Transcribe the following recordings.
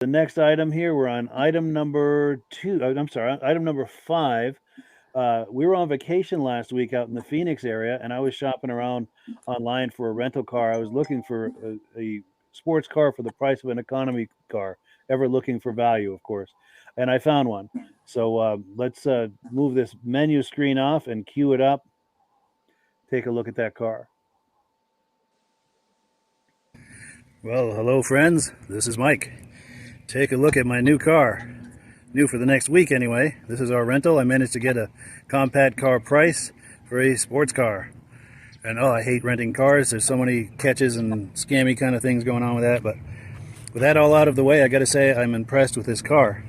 The next item here, we're on item number 2. I'm sorry, item number 5. We were on vacation last week out in the Phoenix area, and I was shopping around online for a rental car. I was looking for a sports car for the price of an economy car, ever looking for value, of course. And I found one. So let's move this menu screen off and queue it up. Take a look at that car. Well, hello, friends. This is Mike. Take a look at my new car. New for the next week, anyway. This is our rental. I managed to get a compact car price for a sports car. And oh, I hate renting cars. There's so many catches and scammy kind of things going on with that. But with that all out of the way, I got to say I'm impressed with this car.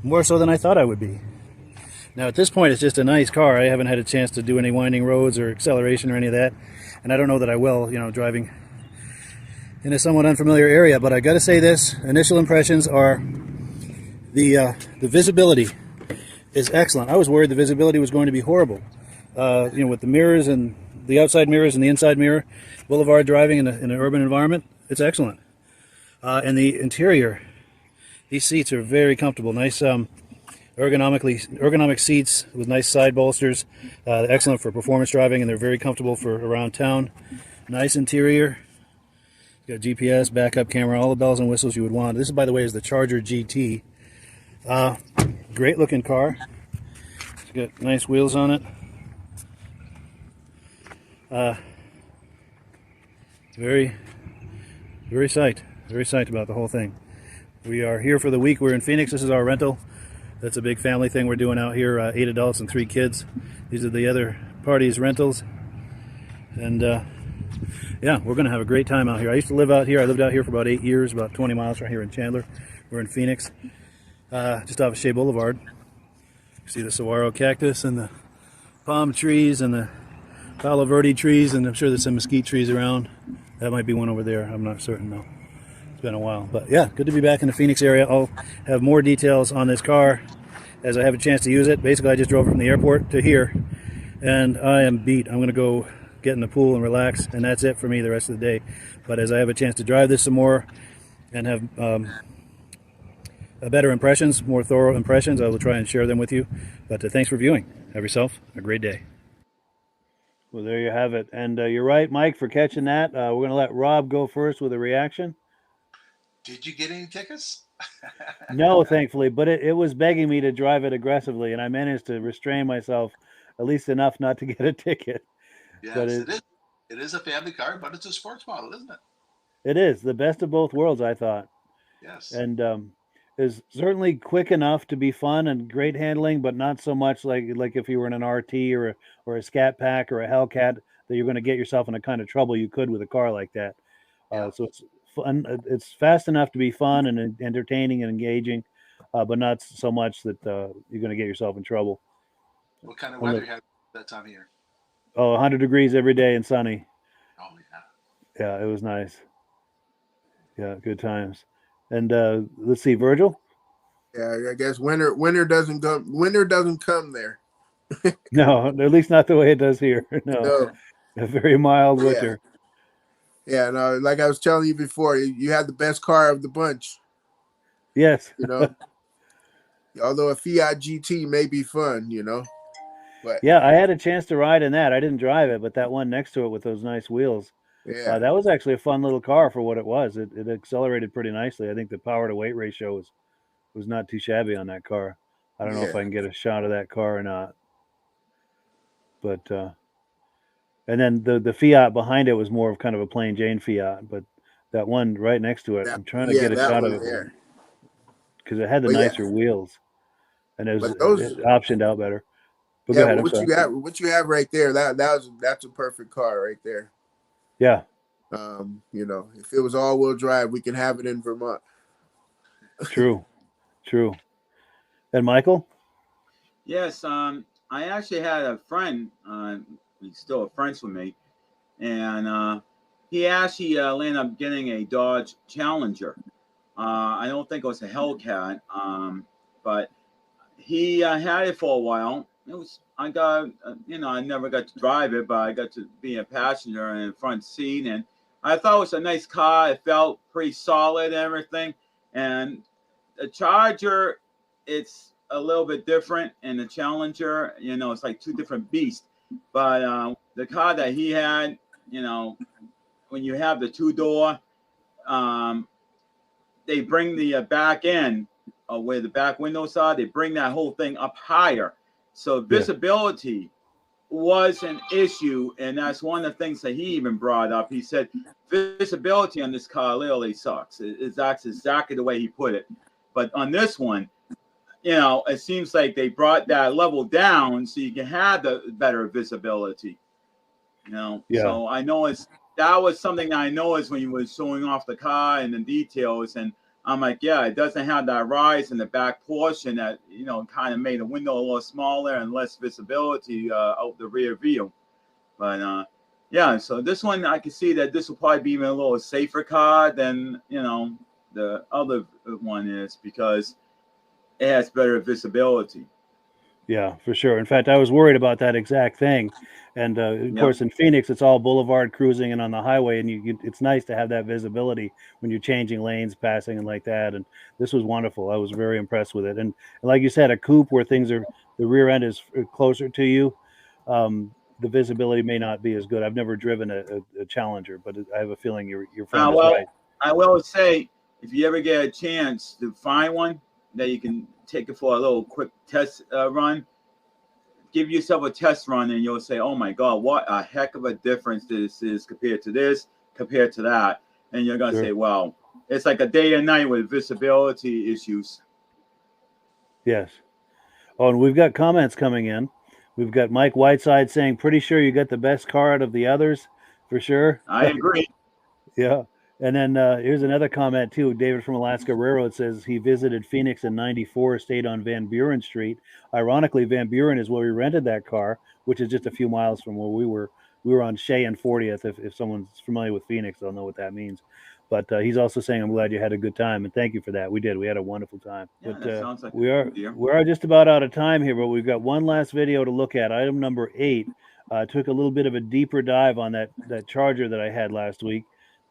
More so than I thought I would be. Now, at this point, it's just a nice car. I haven't had a chance to do any winding roads or acceleration or any of that. And I don't know that I will, driving in a somewhat unfamiliar area. But I got to say this. Initial impressions are the visibility is excellent. I was worried the visibility was going to be horrible. With the mirrors and the outside mirrors and the inside mirror, boulevard driving in an urban environment, it's excellent. And the interior, these seats are very comfortable. Nice ergonomic seats with nice side bolsters. Excellent for performance driving, and they're very comfortable for around town. Nice interior. Got GPS, backup camera, all the bells and whistles you would want. This, by the way, is the Charger GT. Great looking car. It's got nice wheels on it. Very psyched about the whole thing. We are here for the week. We're in Phoenix. This is our rental. That's a big family thing we're doing out here. 8 adults and 3 kids. These are the other parties' rentals. And yeah, we're going to have a great time out here. I used to live out here. I lived out here for about 8 years, about 20 miles right here in Chandler. We're in Phoenix, just off of Shea Boulevard. You see the saguaro cactus and the palm trees and the Palo Verde trees, and I'm sure there's some mesquite trees around. That might be one over there. I'm not certain though. It's been a while. But yeah, good to be back in the Phoenix area. I'll have more details on this car as I have a chance to use it. Basically, I just drove from the airport to here, and I am beat. I'm going to go get in the pool and relax, and that's it for me the rest of the day. But as I have a chance to drive this some more and have better impressions, more thorough impressions, I will try and share them with you. But thanks for viewing. Have yourself a great day. Well, there you have it. And you're right, Mike, for catching that. We're going to let Rob go first with a reaction. Did you get any tickets? No, thankfully, but it was begging me to drive it aggressively, and I managed to restrain myself at least enough not to get a ticket. Yes, But it is. It is a family car, but it's a sports model, isn't it? it is the best of both worlds, I thought. Yes. And is certainly quick enough to be fun and great handling, but not so much like if you were in an RT or a Scat Pack or a Hellcat that you're going to get yourself in a kind of trouble you could with a car like that. Yeah. So it's fun. It's fast enough to be fun and entertaining and engaging, but not so much that you're going to get yourself in trouble. What kind of weather you have that time of year? Oh, 100 degrees every day and sunny. Oh yeah. Yeah, it was nice. Yeah, good times. And let's see, Virgil. Yeah, I guess winter doesn't come. Winter doesn't come there. No, at least not the way it does here. No, No. a very mild Yeah. winter. Yeah, no, like I was telling you before, you had the best car of the bunch. Yes. Although a Fiat GT may be fun, but Yeah, I had a chance to ride in that. I didn't drive it, but that one next to it with those nice wheels. yeah, That was actually a fun little car for what it was. It accelerated pretty nicely. I think the power to weight ratio was not too shabby on that car. I don't know if I can get a shot of that car or not. But and then the Fiat behind it was more of kind of a plain Jane Fiat, but that one right next to it, I'm trying to get a shot of it because it had the nicer wheels, and it optioned out better. But go ahead, what you have right there, that's a perfect car right there. Yeah. If it was all-wheel drive, we can have it in Vermont. True. And Michael? Yes, I actually had a friend. He's still a friend with me, and he actually ended up getting a Dodge Challenger. I don't think it was a Hellcat, but he had it for a while. I never got to drive it, but I got to be a passenger in the front seat, and I thought it was a nice car. It felt pretty solid and everything. And the Charger, it's a little bit different, and the Challenger, you know, it's like two different beasts. But the car that he had, you know, when you have the two-door, they bring the back end where the back windows are, they bring that whole thing up higher. So visibility was an issue, and that's one of the things that he even brought up. He said visibility on this car literally sucks. That's exactly the way he put it. But on this one, you know, it seems like they brought that level down so you can have the better visibility. You know, so I know that was something that I noticed when you were showing off the car and the details, and I'm like, yeah, it doesn't have that rise in the back portion that, you know, kind of made the window a little smaller and less visibility out the rear view. But yeah, so this one, I can see that this will probably be even a little safer car than, you know, the other one is, because it has better visibility. Yeah, for sure. In fact, I was worried about that exact thing. And of course, in Phoenix, it's all boulevard cruising and on the highway, and it's nice to have that visibility when you're changing lanes, passing, and like that. And this was wonderful. I was very impressed with it. And like you said, a coupe where the rear end is closer to you, the visibility may not be as good. I've never driven a Challenger, but I have a feeling your friend is right. I will say, if you ever get a chance to find one that you can take it for a little quick test run, give yourself a test run, and you'll say, oh my God, what a heck of a difference this is compared to this, compared to that. And you're going to say, wow, it's like a day and night with visibility issues. Yes. Oh, and we've got comments coming in. We've got Mike Whiteside saying, pretty sure you got the best car out of the others, for sure. I agree. Yeah. And then here's another comment, too. David from Alaska Railroad says he visited Phoenix in 94, stayed on Van Buren Street. Ironically, Van Buren is where we rented that car, which is just a few miles from where we were. We were on Shea and 40th. If someone's familiar with Phoenix, they'll know what that means. But he's also saying, I'm glad you had a good time. And thank you for that. We did. We had a wonderful time. Yeah, but that sounds like we are just about out of time here, but we've got one last video to look at. Item number 8. Took a little bit of a deeper dive on that Charger that I had last week.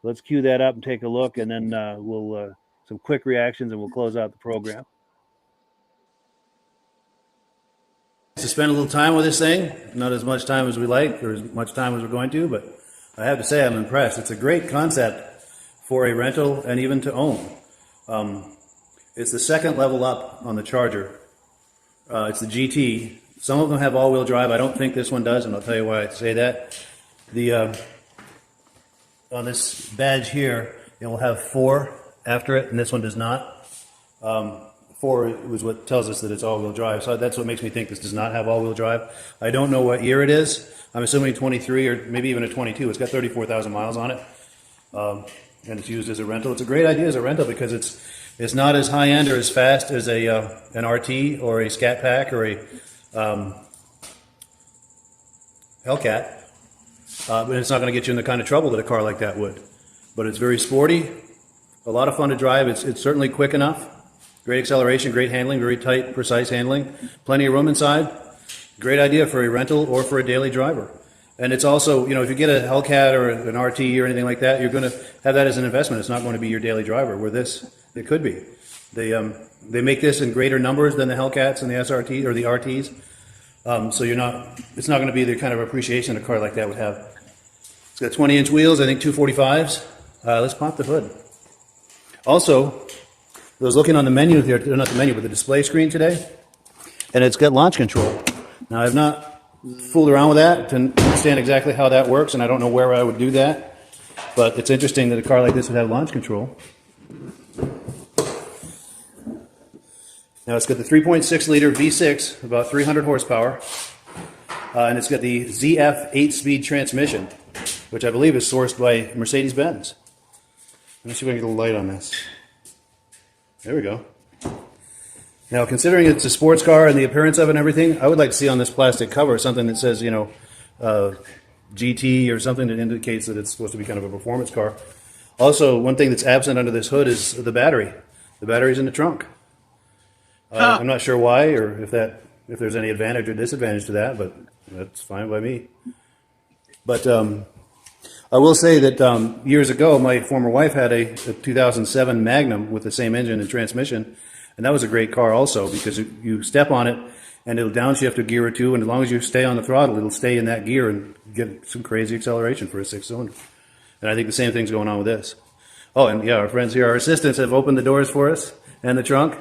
Let's cue that up and take a look, and then we'll some quick reactions, and we'll close out the program. To spend a little time with this thing, not as much time as we like, or as much time as we're going to, but I have to say I'm impressed. It's a great concept for a rental and even to own. It's the second level up on the Charger. It's the GT. Some of them have all-wheel drive. I don't think this one does, and I'll tell you why I say that. On this badge here, it will have 4 after it, and this one does not. 4 was what tells us that it's all-wheel drive, so that's what makes me think this does not have all-wheel drive. I don't know what year it is. I'm assuming 23 or maybe even a 22. It's got 34,000 miles on it, and it's used as a rental. It's a great idea as a rental because it's not as high-end or as fast as an RT or a Scat Pack or a Hellcat. But it's not going to get you in the kind of trouble that a car like that would. But it's very sporty, a lot of fun to drive. It's certainly quick enough. Great acceleration, great handling, very tight, precise handling. Plenty of room inside. Great idea for a rental or for a daily driver. And it's also, you know, if you get a Hellcat or an RT or anything like that, you're going to have that as an investment. It's not going to be your daily driver, where it could be. They make this in greater numbers than the Hellcats and the SRT or the RTs. So it's not going to be the kind of appreciation a car like that would have. It's got 20-inch wheels, I think 245s. Let's pop the hood. Also, I was looking on the menu here, not the menu, but the display screen today, and it's got launch control. Now, I've not fooled around with that to understand exactly how that works, and I don't know where I would do that, but it's interesting that a car like this would have launch control. Now, it's got the 3.6-liter V6, about 300 horsepower, and it's got the ZF 8-speed transmission, which I believe is sourced by Mercedes-Benz. Let me see if I can get a light on this. There we go. Now, considering it's a sports car and the appearance of it and everything, I would like to see on this plastic cover something that says, GT or something that indicates that it's supposed to be kind of a performance car. Also, one thing that's absent under this hood is the battery. The battery's in the trunk. I'm not sure why or if there's any advantage or disadvantage to that, but that's fine by me. But I will say that years ago, my former wife had a 2007 Magnum with the same engine and transmission, and that was a great car also because you step on it and it'll downshift a gear or two, and as long as you stay on the throttle, it'll stay in that gear and get some crazy acceleration for a 6-cylinder. And I think the same thing's going on with this. Oh, and yeah, our friends here, our assistants have opened the doors for us and the trunk.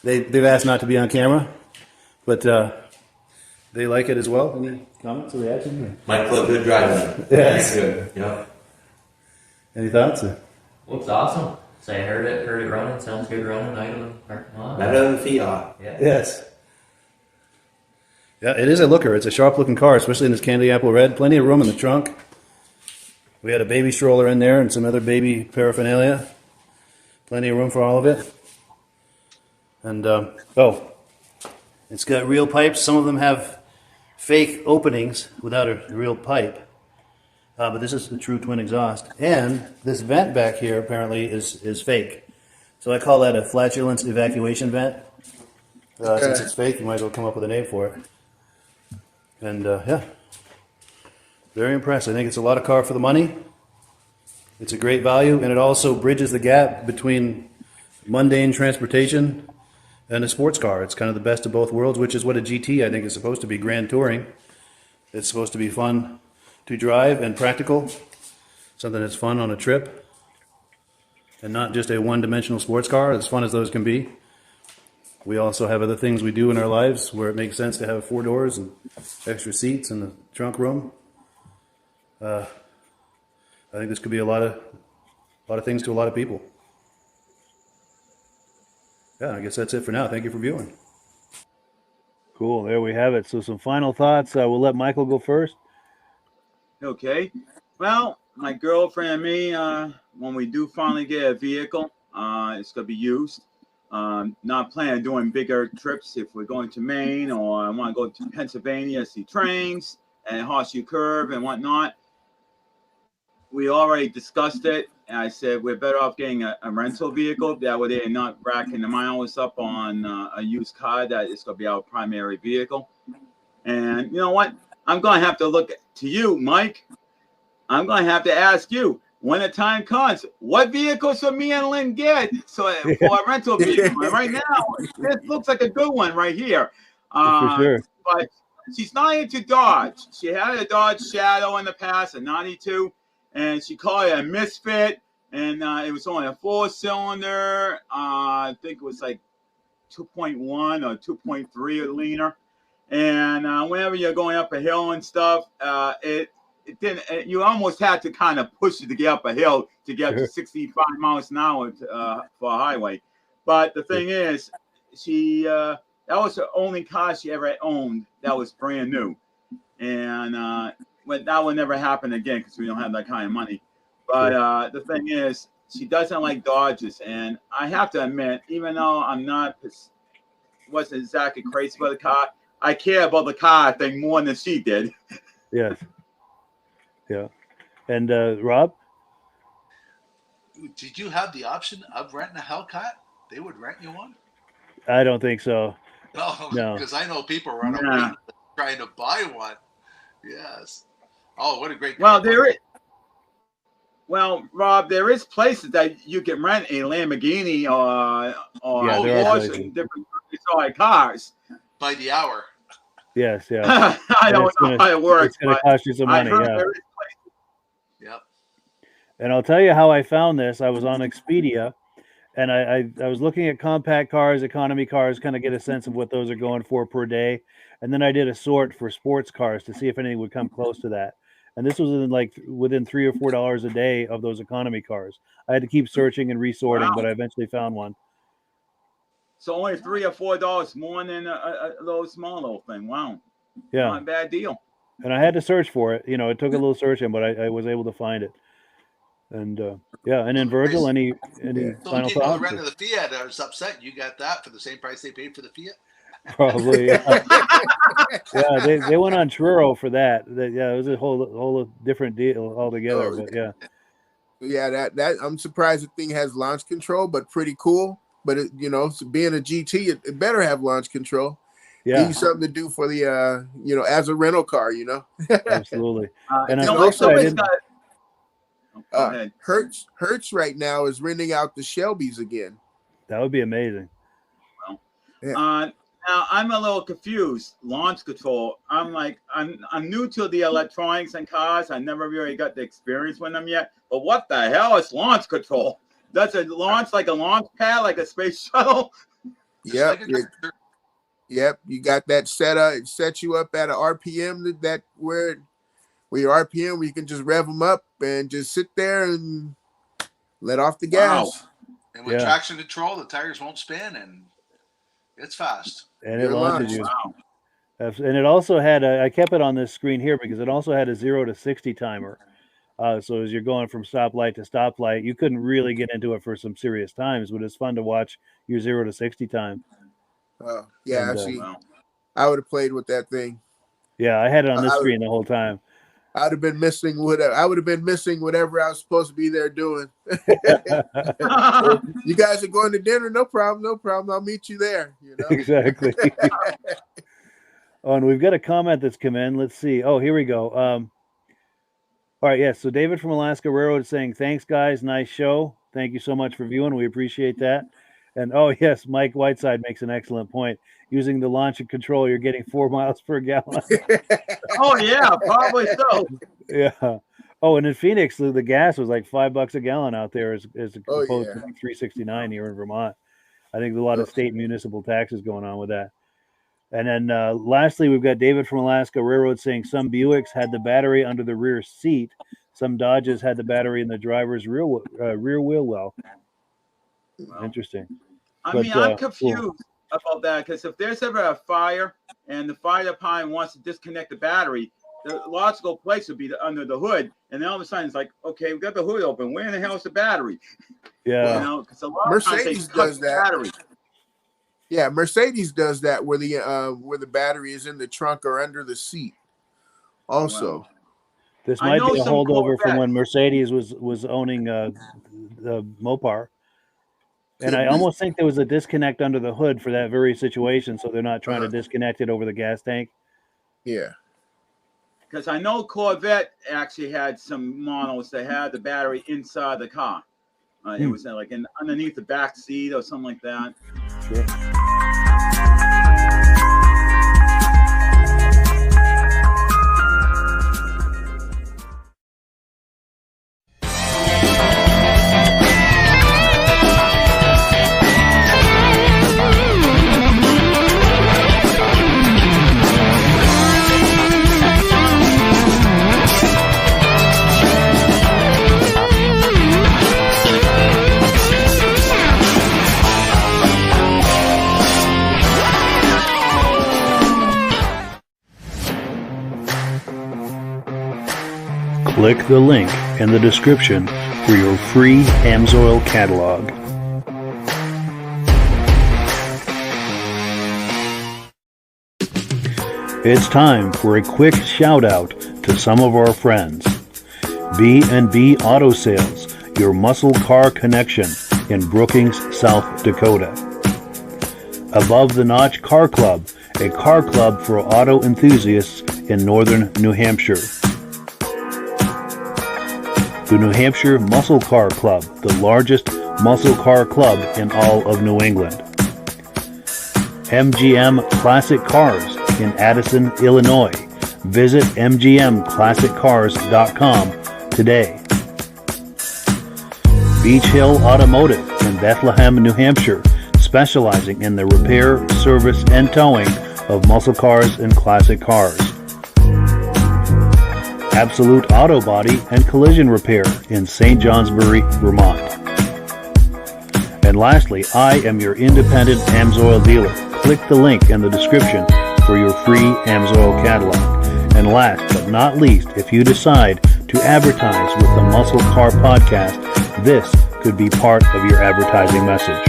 They've asked not to be on camera, but they like it as well. Any comments or reactions? Might look good driving. Yes. Good. Yep. Any thoughts? Looks awesome. So I heard it running. Sounds good running. Idling parking lot. Better than Fiat. Yeah. Yes. Yeah, it is a looker. It's a sharp-looking car, especially in this candy apple red. Plenty of room in the trunk. We had a baby stroller in there and some other baby paraphernalia. Plenty of room for all of it. And, it's got real pipes. Some of them have fake openings without a real pipe. But this is the true twin exhaust. And this vent back here apparently is fake. So I call that a flatulence evacuation vent. Since it's fake, you might as well come up with a name for it. And yeah, very impressed. I think it's a lot of car for the money. It's a great value, and it also bridges the gap between mundane transportation and a sports car. It's kind of the best of both worlds, which is what a GT I think is supposed to be, grand touring. It's supposed to be fun to drive and practical, something that's fun on a trip, and not just a one-dimensional sports car, as fun as those can be. We also have other things we do in our lives where it makes sense to have 4 doors and extra seats in the trunk room. I think this could be a lot of things to a lot of people. Yeah, I guess that's it for now. Thank you for viewing. Cool. There we have it. So some final thoughts. We'll let Michael go first. Okay. Well, my girlfriend and me, when we do finally get a vehicle, it's going to be used. Not planning on doing bigger trips if we're going to Maine or I want to go to Pennsylvania, see trains and Horseshoe Curve and whatnot. We already discussed it. And I said we're better off getting a rental vehicle. That way they're not racking the miles up on a used car that is going to be our primary vehicle. And you know what? I'm going to have to look to you, Mike. I'm going to have to ask you, when the time comes, what vehicles should me and Lynn get for a rental vehicle? And right now, this looks like a good one right here. For sure. But she's not into Dodge. She had a Dodge Shadow in the past, a 92, and she called it a misfit. And it was only a 4-cylinder. I think it was like 2.1 or 2.3 or leaner. And whenever you're going up a hill and stuff, it didn't. You almost had to kind of push it to get up a hill to get up to 65 miles an hour for a highway. But the thing is, she that was the only car she ever owned that was brand new, and that will never happen again because we don't have that kind of money. But the thing is, she doesn't like Dodges, and I have to admit, even though wasn't exactly crazy about the car, I care about the car, I think, more than she did. Yes. Yeah. And Rob? Did you have the option of renting a Hellcat? They would rent you one? I don't think so. No, because I know people run away trying to buy one. Yes. Oh, what a great car. Rob, there is places that you can rent a Lamborghini or Porsche and different cars by the hour. Yes, yeah. I don't know how it works. It's going to cost you some money, yeah. Yep. And I'll tell you how I found this. I was on Expedia, and I was looking at compact cars, economy cars, kind of get a sense of what those are going for per day. And then I did a sort for sports cars to see if anything would come close to that. And this was within $3 or $4 a day of those economy cars. I had to keep searching and resorting, but I eventually found one. So only $3 or $4 more than a little small thing. Wow. Yeah. Not a bad deal. And I had to search for it. You know, it took a little searching, but I was able to find it. And yeah, and then Virgil, any final thoughts? So renting the Fiat, I was upset. You got that for the same price they paid for the Fiat? Probably, yeah. Yeah, they went on Truro for that. Yeah, it was a whole different deal altogether. But yeah. Yeah, that I'm surprised the thing has launch control, but pretty cool. But being a GT, it better have launch control. Yeah, give you something to do for the as a rental car. Absolutely. And also, Go ahead. Hertz right now is renting out the Shelbys again. That would be amazing. Well, Yeah. now I'm a little confused. Launch control. I'm new to the electronics and cars. I never really got the experience with them yet. But what the hell is launch control? Does it launch like a launch pad, like a space shuttle? Yep. Yep. You got that set up. It sets you up at an RPM that where your RPM where you can just rev them up and just sit there and let off the gas. Wow. And with traction control, the tires won't spin, and it's fast. And it launches you. Wow. And it also had I kept it on this screen here because it also had a 0 to 60 timer. So as you're going from stoplight to stoplight, you couldn't really get into it for some serious times, but it's fun to watch your 0 to 60 time. Yeah, And, I would have played with that thing. Yeah, I had it on this screen the whole time. I would have been missing whatever. I would have been missing whatever I was supposed to be there doing. You guys are going to dinner? No problem. No problem. I'll meet you there. You know? Exactly. Oh, and we've got a comment that's come in. Let's see. Oh, here we go. All right. Yes. So David from Alaska Railroad is saying, thanks, guys. Nice show. Thank you so much for viewing. We appreciate that. And oh, yes, Mike Whiteside makes an excellent point. Using the launch and control, you're getting 4 miles per gallon. Oh, yeah, probably so. Yeah. Oh, and in Phoenix, the gas was like $5 a gallon out there as opposed to $3.69 here in Vermont. I think there's a lot of state and municipal taxes going on with that. And then lastly, we've got David from Alaska Railroad saying some Buicks had the battery under the rear seat. Some Dodges had the battery in the driver's rear wheel well. Wow. Interesting. I'm confused about that because if there's ever a fire and the fire department wants to disconnect the battery, the logical place would be under the hood. And then all of a sudden it's like, okay, we got the hood open. Where in the hell is the battery? Yeah. You know, because a lot Mercedes of times does that. battery. Yeah, Mercedes does that where the battery is in the trunk or under the seat. Also. Wow. This might be a holdover from when Mercedes was owning the Mopar. And I almost think there was a disconnect under the hood for that very situation, so they're not trying to disconnect it over the gas tank. Yeah. Because I know Corvette actually had some models that had the battery inside the car. It was like underneath the back seat or something like that. Sure. Click the link in the description for your free Amsoil catalog. It's time for a quick shout out to some of our friends. B&B Auto Sales, your muscle car connection in Brookings, South Dakota. Above the Notch Car Club, a car club for auto enthusiasts in northern New Hampshire. The New Hampshire Muscle Car Club, the largest muscle car club in all of New England. MGM Classic Cars in Addison, Illinois. Visit mgmclassiccars.com today. Beach Hill Automotive in Bethlehem, New Hampshire, specializing in the repair, service, and towing of muscle cars and classic cars. Absolute Auto Body and Collision Repair in St. Johnsbury, Vermont. And lastly, I am your independent Amsoil dealer. Click the link in the description for your free Amsoil catalog. And last but not least, if you decide to advertise with the Muscle Car Podcast, this could be part of your advertising message.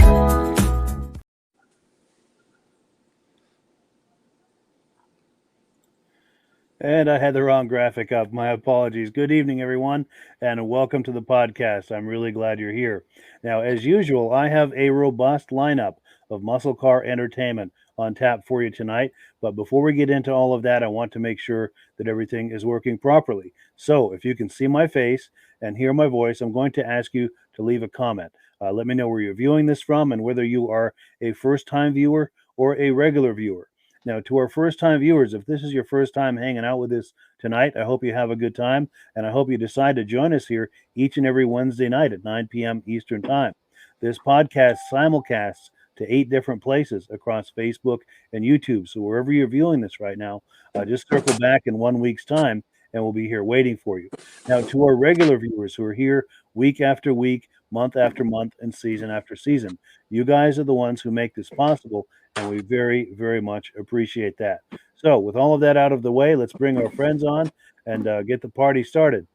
And I had the wrong graphic up. My apologies. Good evening, everyone, and welcome to the podcast. I'm really glad you're here. Now, as usual, I have a robust lineup of muscle car entertainment on tap for you tonight. But before we get into all of that, I want to make sure that everything is working properly. So if you can see my face and hear my voice, I'm going to ask you to leave a comment. Let me know where you're viewing this from and whether you are a first-time viewer or a regular viewer. Now, to our first-time viewers, if this is your first time hanging out with us tonight, I hope you have a good time, and I hope you decide to join us here each and every Wednesday night at 9 p.m. Eastern Time. This podcast simulcasts to 8 different places across Facebook and YouTube. So wherever you're viewing this right now, just circle back in 1 week's time, and we'll be here waiting for you. Now, to our regular viewers who are here week after week, month after month, and season after season, you guys are the ones who make this possible, and we very, very much appreciate that. So with all of that out of the way, let's bring our friends on and get the party started.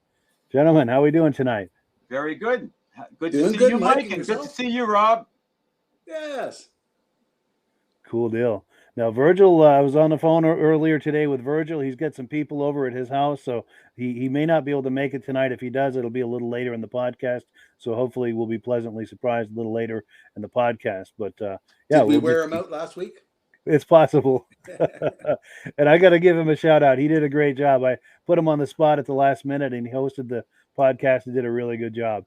Gentlemen, how are we doing tonight? Very good. Good Doing to see good, you, Mike, Mike, and and good to yourself? see you, Rob. Yes. Cool deal. Now, Virgil, I was on the phone earlier today with Virgil. He's got some people over at his house, so he may not be able to make it tonight. If he does, it'll be a little later in the podcast. So hopefully we'll be pleasantly surprised a little later in the podcast. But yeah, Did we wear him out last week? It's possible. And I got to give him a shout out. He did a great job. I put him on the spot at the last minute, and he hosted the podcast and did a really good job.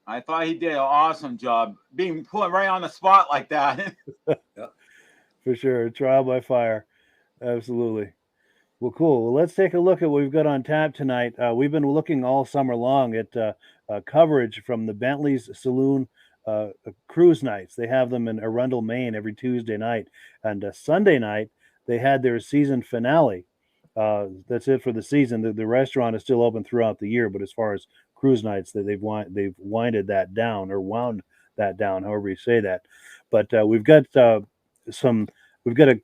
I thought he did an awesome job being put right on the spot like that. For sure. Trial by fire. Absolutely. Well, cool. Well, let's take a look at what we've got on tap tonight. We've been looking all summer long at coverage from the Bentley's Saloon cruise nights. They have them in Arundel, Maine every Tuesday night. And Sunday night, they had their season finale. That's it for the season. The restaurant is still open throughout the year, but as far as cruise nights, they've winded that down, or wound that down, however you say that. But we've got a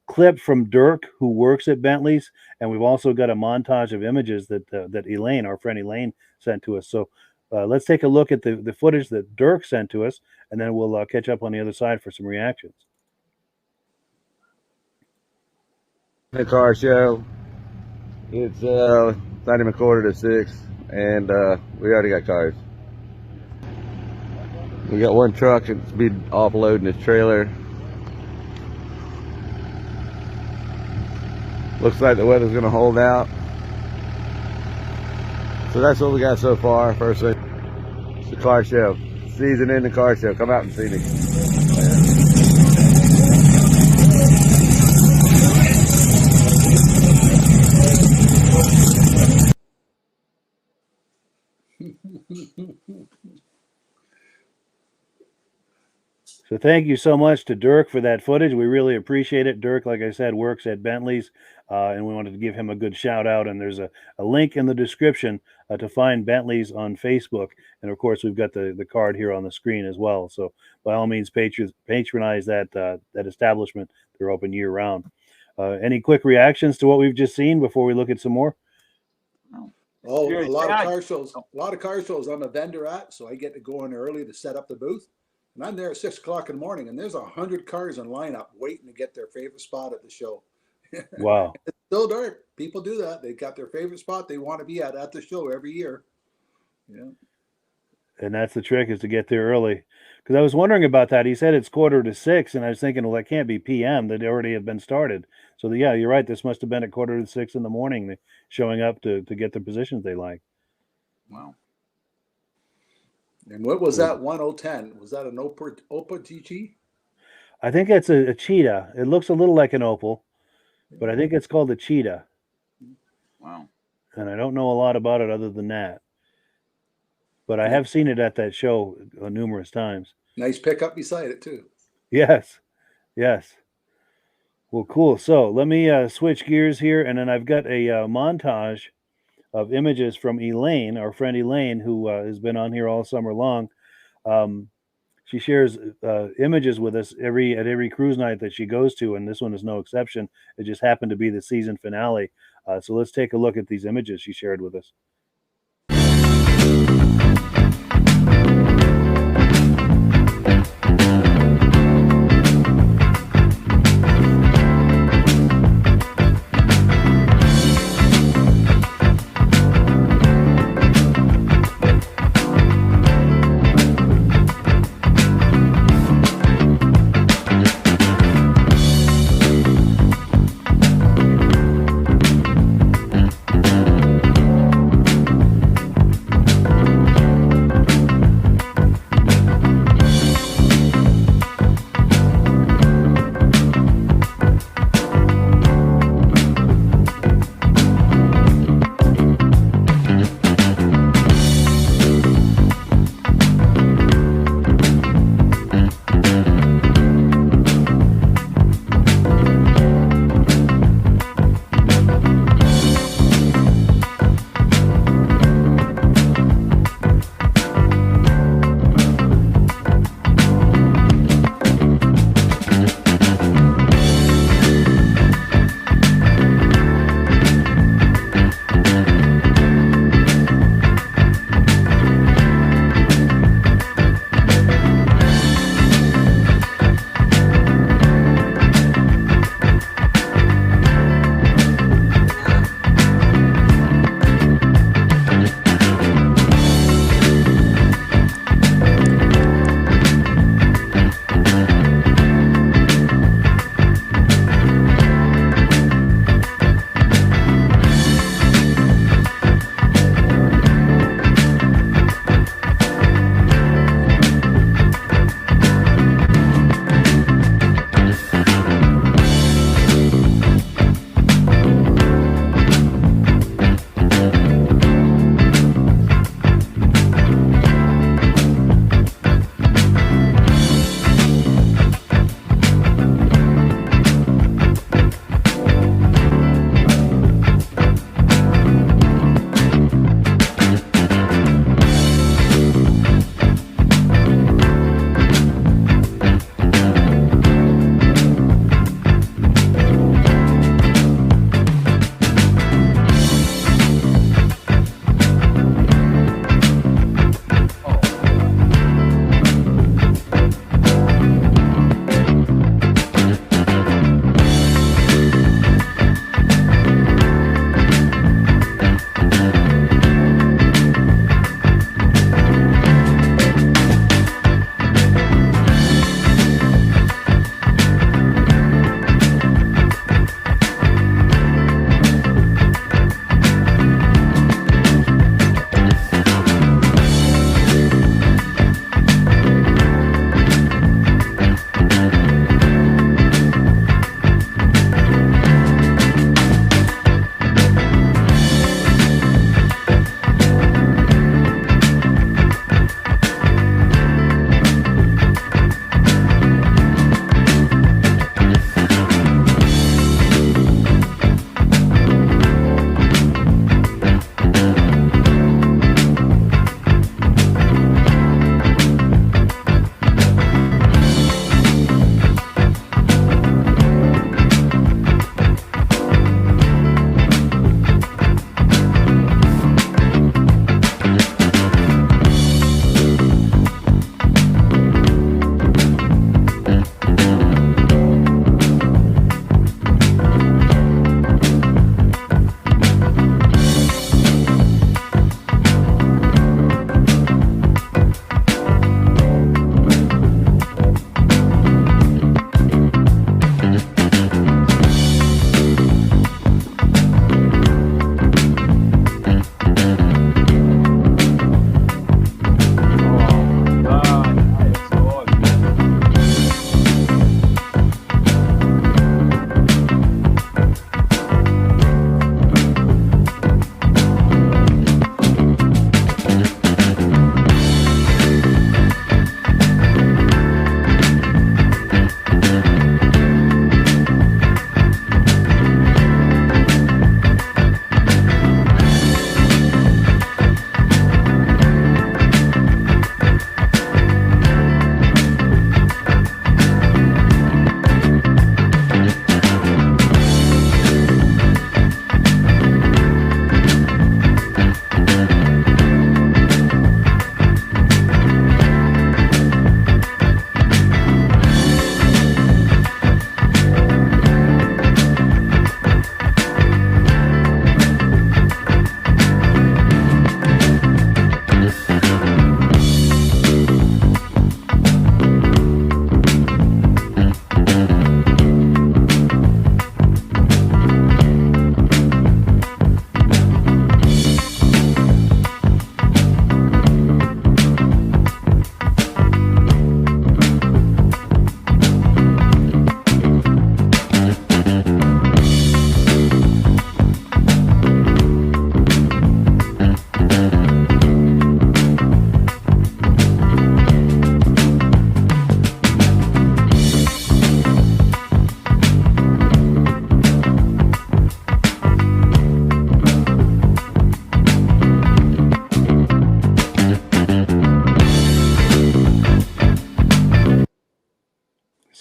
clip from Dirk, who works at Bentley's, and we've also got a montage of images that Elaine, our friend Elaine, sent to us. So let's take a look at the footage that Dirk sent to us, and then we'll catch up on the other side for some reactions. The car show. It's not even 5:45, and we already got cars. We got one truck that's be offloading his trailer. Looks like the weather's gonna hold out. So that's what we got so far. First thing, it's the car show. Season in the car show. Come out and see me. So thank you so much to Dirk for that footage. We really appreciate it. Dirk, like I said, works at Bentley's, and we wanted to give him a good shout out. And there's a link in the description to find Bentley's on Facebook. And of course, we've got the card here on the screen as well. So by all means, patronize that establishment. They're open year round. Any quick reactions to what we've just seen before we look at some more? Oh, a lot of car shows. A lot of car shows I'm a vendor at, so I get to go in early to set up the booth. And I'm there at 6 o'clock in the morning, and there's 100 cars in lineup waiting to get their favorite spot at the show. Wow. It's still dark. People do that. They got their favorite spot they want to be at the show every year. Yeah. And that's the trick, is to get there early. Because I was wondering about that. He said it's 5:45, and I was thinking, well, that can't be PM. They'd already have been started. So, yeah, you're right. This must have been at 5:45 in the morning, showing up to get the positions they like. Wow. And what was that 1010? Was that an Opel GT? I think that's a Cheetah. It looks a little like an Opel, but I think it's called a Cheetah. Wow. And I don't know a lot about it other than that. But I have seen it at that show numerous times. Nice pickup beside it, too. Yes. Yes. Well, cool. So let me switch gears here, and then I've got a montage of images from Elaine, our friend Elaine, who has been on here all summer long. She shares images with us at every cruise night that she goes to, and this one is no exception. It just happened to be the season finale. So let's take a look at these images she shared with us.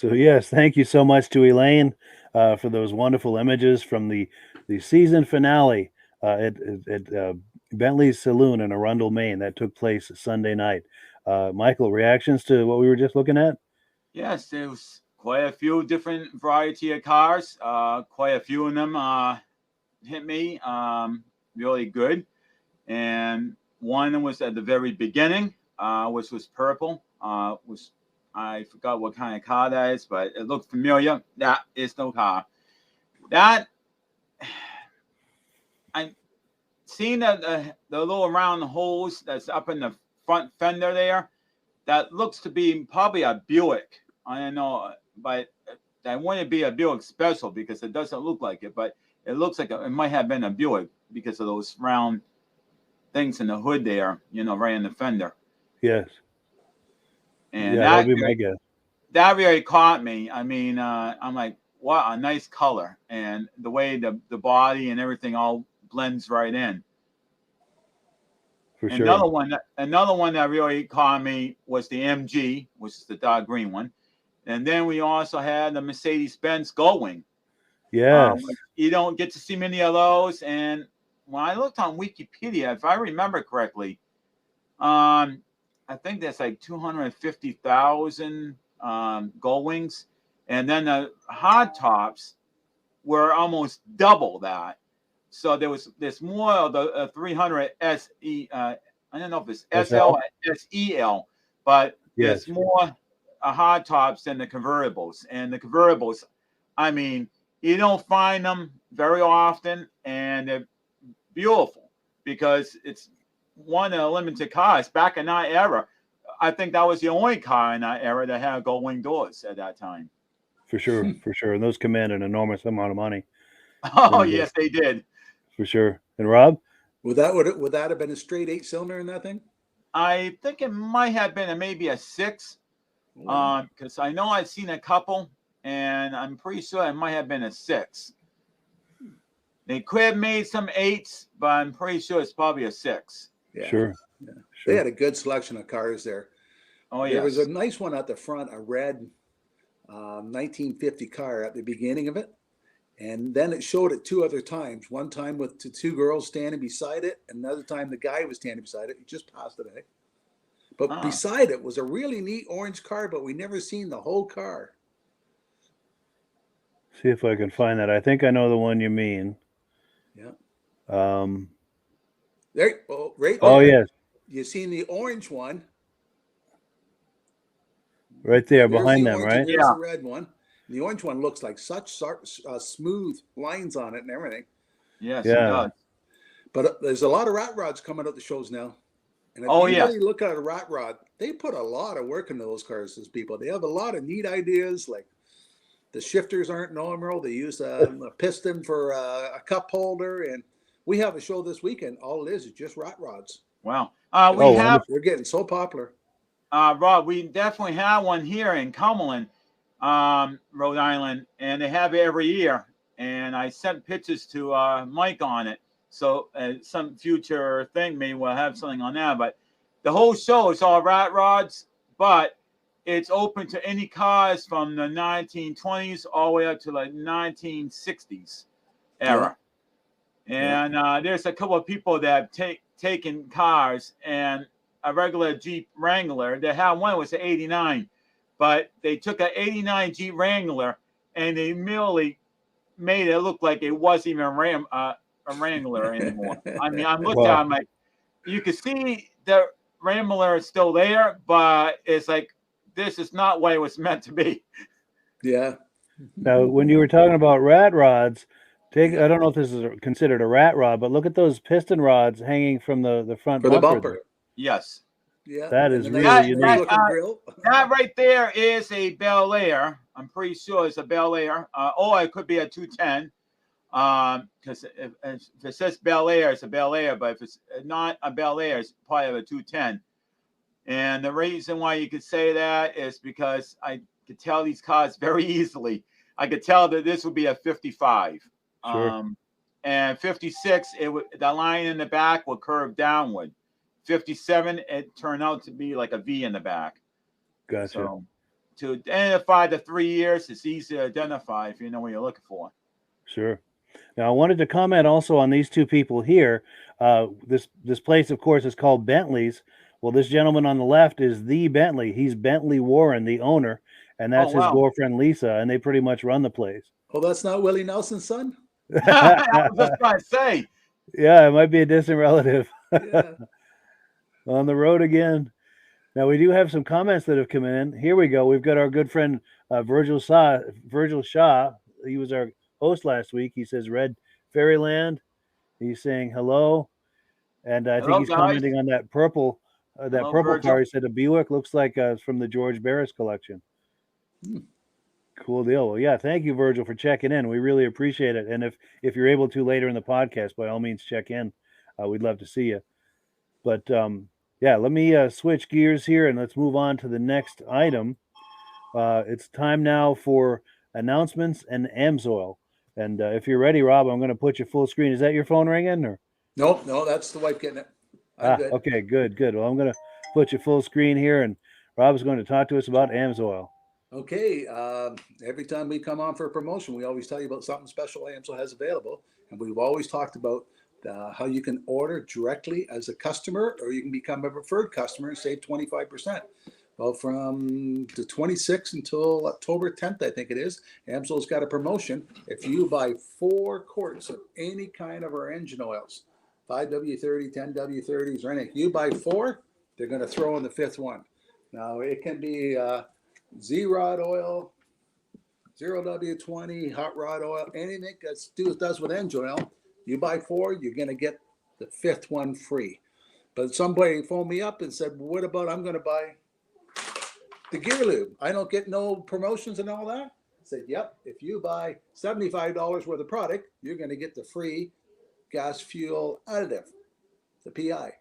So yes, thank you so much to Elaine for those wonderful images from the season finale at Bentley's Saloon in Arundel, Maine. That took place Sunday night. Michael, reactions to what we were just looking at? Yes, there was quite a few different variety of cars. Quite a few of them hit me really good. And one was at the very beginning, which was purple. Was I forgot what kind of car that is, but it looked familiar. That is no car. That I seen the little round holes that's up in the front fender there. That looks to be probably a Buick. I don't know, but that wouldn't be a Buick Special because it doesn't look like it. But it looks like it might have been a Buick because of those round things in the hood there, you know, right in the fender. Yes. And yeah, that would be my guess. That really caught me. I mean, I'm like, what a nice color, and the way the body and everything all blends right in. For sure. Another one that really caught me was the MG, which is the dark green one, and then we also had the Mercedes-Benz Gullwing. Yes. You don't get to see many of those, and when I looked on Wikipedia, if I remember correctly, I think that's like 250,000 Gullwings, and then the hard tops were almost double that. So there's more of the 300 SE. I don't know if it's SL or SEL, but there's more hard tops than the convertibles. And the convertibles, I mean, you don't find them very often, and they're beautiful because it's one of the limited cars back in that era. I think that was the only car in that era that had gull-wing doors at that time. For sure, for sure. And those command an enormous amount of money. Oh, yes, they did. For sure. And Rob? Would that have been a straight 8-cylinder in that thing? I think it might have been maybe a 6. Because I know I've seen a couple, and I'm pretty sure it might have been a 6. They could have made some 8s, but I'm pretty sure it's probably a 6. Yeah. Sure. Yeah. They had a good selection of cars there. Oh, yeah. There was a nice one at the front, a red 1950 car at the beginning of it. And then it showed it 2 other times. One time with 2 girls standing beside it. Another time the guy was standing beside it. He just passed it, eh? But beside it was a really neat orange car, but we never seen the whole car. See if I can find that. I think I know the one you mean. Yeah. There. Oh, right there. Oh, yes. You seen the orange one? Right there, behind them, right? There's the red one. The orange one looks like such smooth lines on it and everything. Yes, it does. But there's a lot of rat rods coming out the shows now. And if you really look at a rat rod, they put a lot of work into those cars, those people. They have a lot of neat ideas, like the shifters aren't normal. They use a piston for a cup holder. And we have a show this weekend. All it is just rat rods. Wow. They're getting so popular. Rob, we definitely have one here in Cumberland, Rhode Island, and they have it every year. And I sent pictures to Mike on it. So some future thing, maybe we'll have something on that. But the whole show is all rat rods, but it's open to any cars from the 1920s all the way up to the 1960s era. Yeah. And there's a couple of people that have taken cars, and a regular Jeep Wrangler. They had one was an 89, but they took an 89 Jeep Wrangler and they merely made it look like it wasn't even a Wrangler anymore. I mean, I'm looking at it, I'm like, you can see the Wrangler is still there, but it's like, this is not what it was meant to be. Yeah. Now, when you were talking about rat rods, I don't know if this is considered a rat rod, but look at those piston rods hanging from the front bumper. There. Yes. Yeah. That is really unique. That right there is a Bel Air. I'm pretty sure it's a Bel Air. Or it could be a 210. Because if it says Bel Air, it's a Bel Air. But if it's not a Bel Air, it's probably a 210. And the reason why you could say that is because I could tell these cars very easily. I could tell that this would be a 55. Sure. And 56, the line in the back would curve downward. 57, it turned out to be like a V in the back. Gotcha. So, to identify the 3 years, it's easy to identify if you know what you're looking for. Sure. Now, I wanted to comment also on these two people here. This place, of course, is called Bentley's. Well, this gentleman on the left is the Bentley. He's Bentley Warren, the owner, and that's his girlfriend Lisa, and they pretty much run the place. Oh, that's not Willie Nelson's son? I was just trying to say. Yeah, it might be a distant relative. Yeah. On the road again. Now, we do have some comments that have come in. Here we go. We've got our good friend Virgil Shaw. He was our host last week. He says, Red Fairyland. He's saying hello. And I think he's commenting on that purple car. He said a Buick looks like from the George Barris collection. Cool deal. Well, yeah, thank you, Virgil, for checking in. We really appreciate it. And if you're able to later in the podcast, by all means, check in. We'd love to see you. But yeah, let me switch gears here and let's move on to the next item. It's time now for announcements and AMSOIL. And if you're ready, Rob, I'm going to put you full screen. Is that your phone ringing? Or? Nope, no, that's the wife getting it. Good. Okay, good. Well, I'm going to put you full screen here, and Rob's going to talk to us about AMSOIL. Okay, every time we come on for a promotion, we always tell you about something special AMSOIL has available. And we've always talked about how you can order directly as a customer, or you can become a preferred customer and save 25%. Well, from the 26th until October 10th, I think it is, AMSOIL's got a promotion. If you buy 4 quarts of any kind of our engine oils, 5W30, 10W30s, or anything, you buy 4, they're going to throw in the 5th one. Now, it can be Z-Rod oil, 0W20, hot rod oil, anything that does with engine oil. You buy 4, you're going to get the 5th one free. But somebody phoned me up and said, what about I'm going to buy the gear lube? I don't get no promotions and all that. I said, yep, if you buy $75 worth of product, you're going to get the free gas fuel additive, the PI.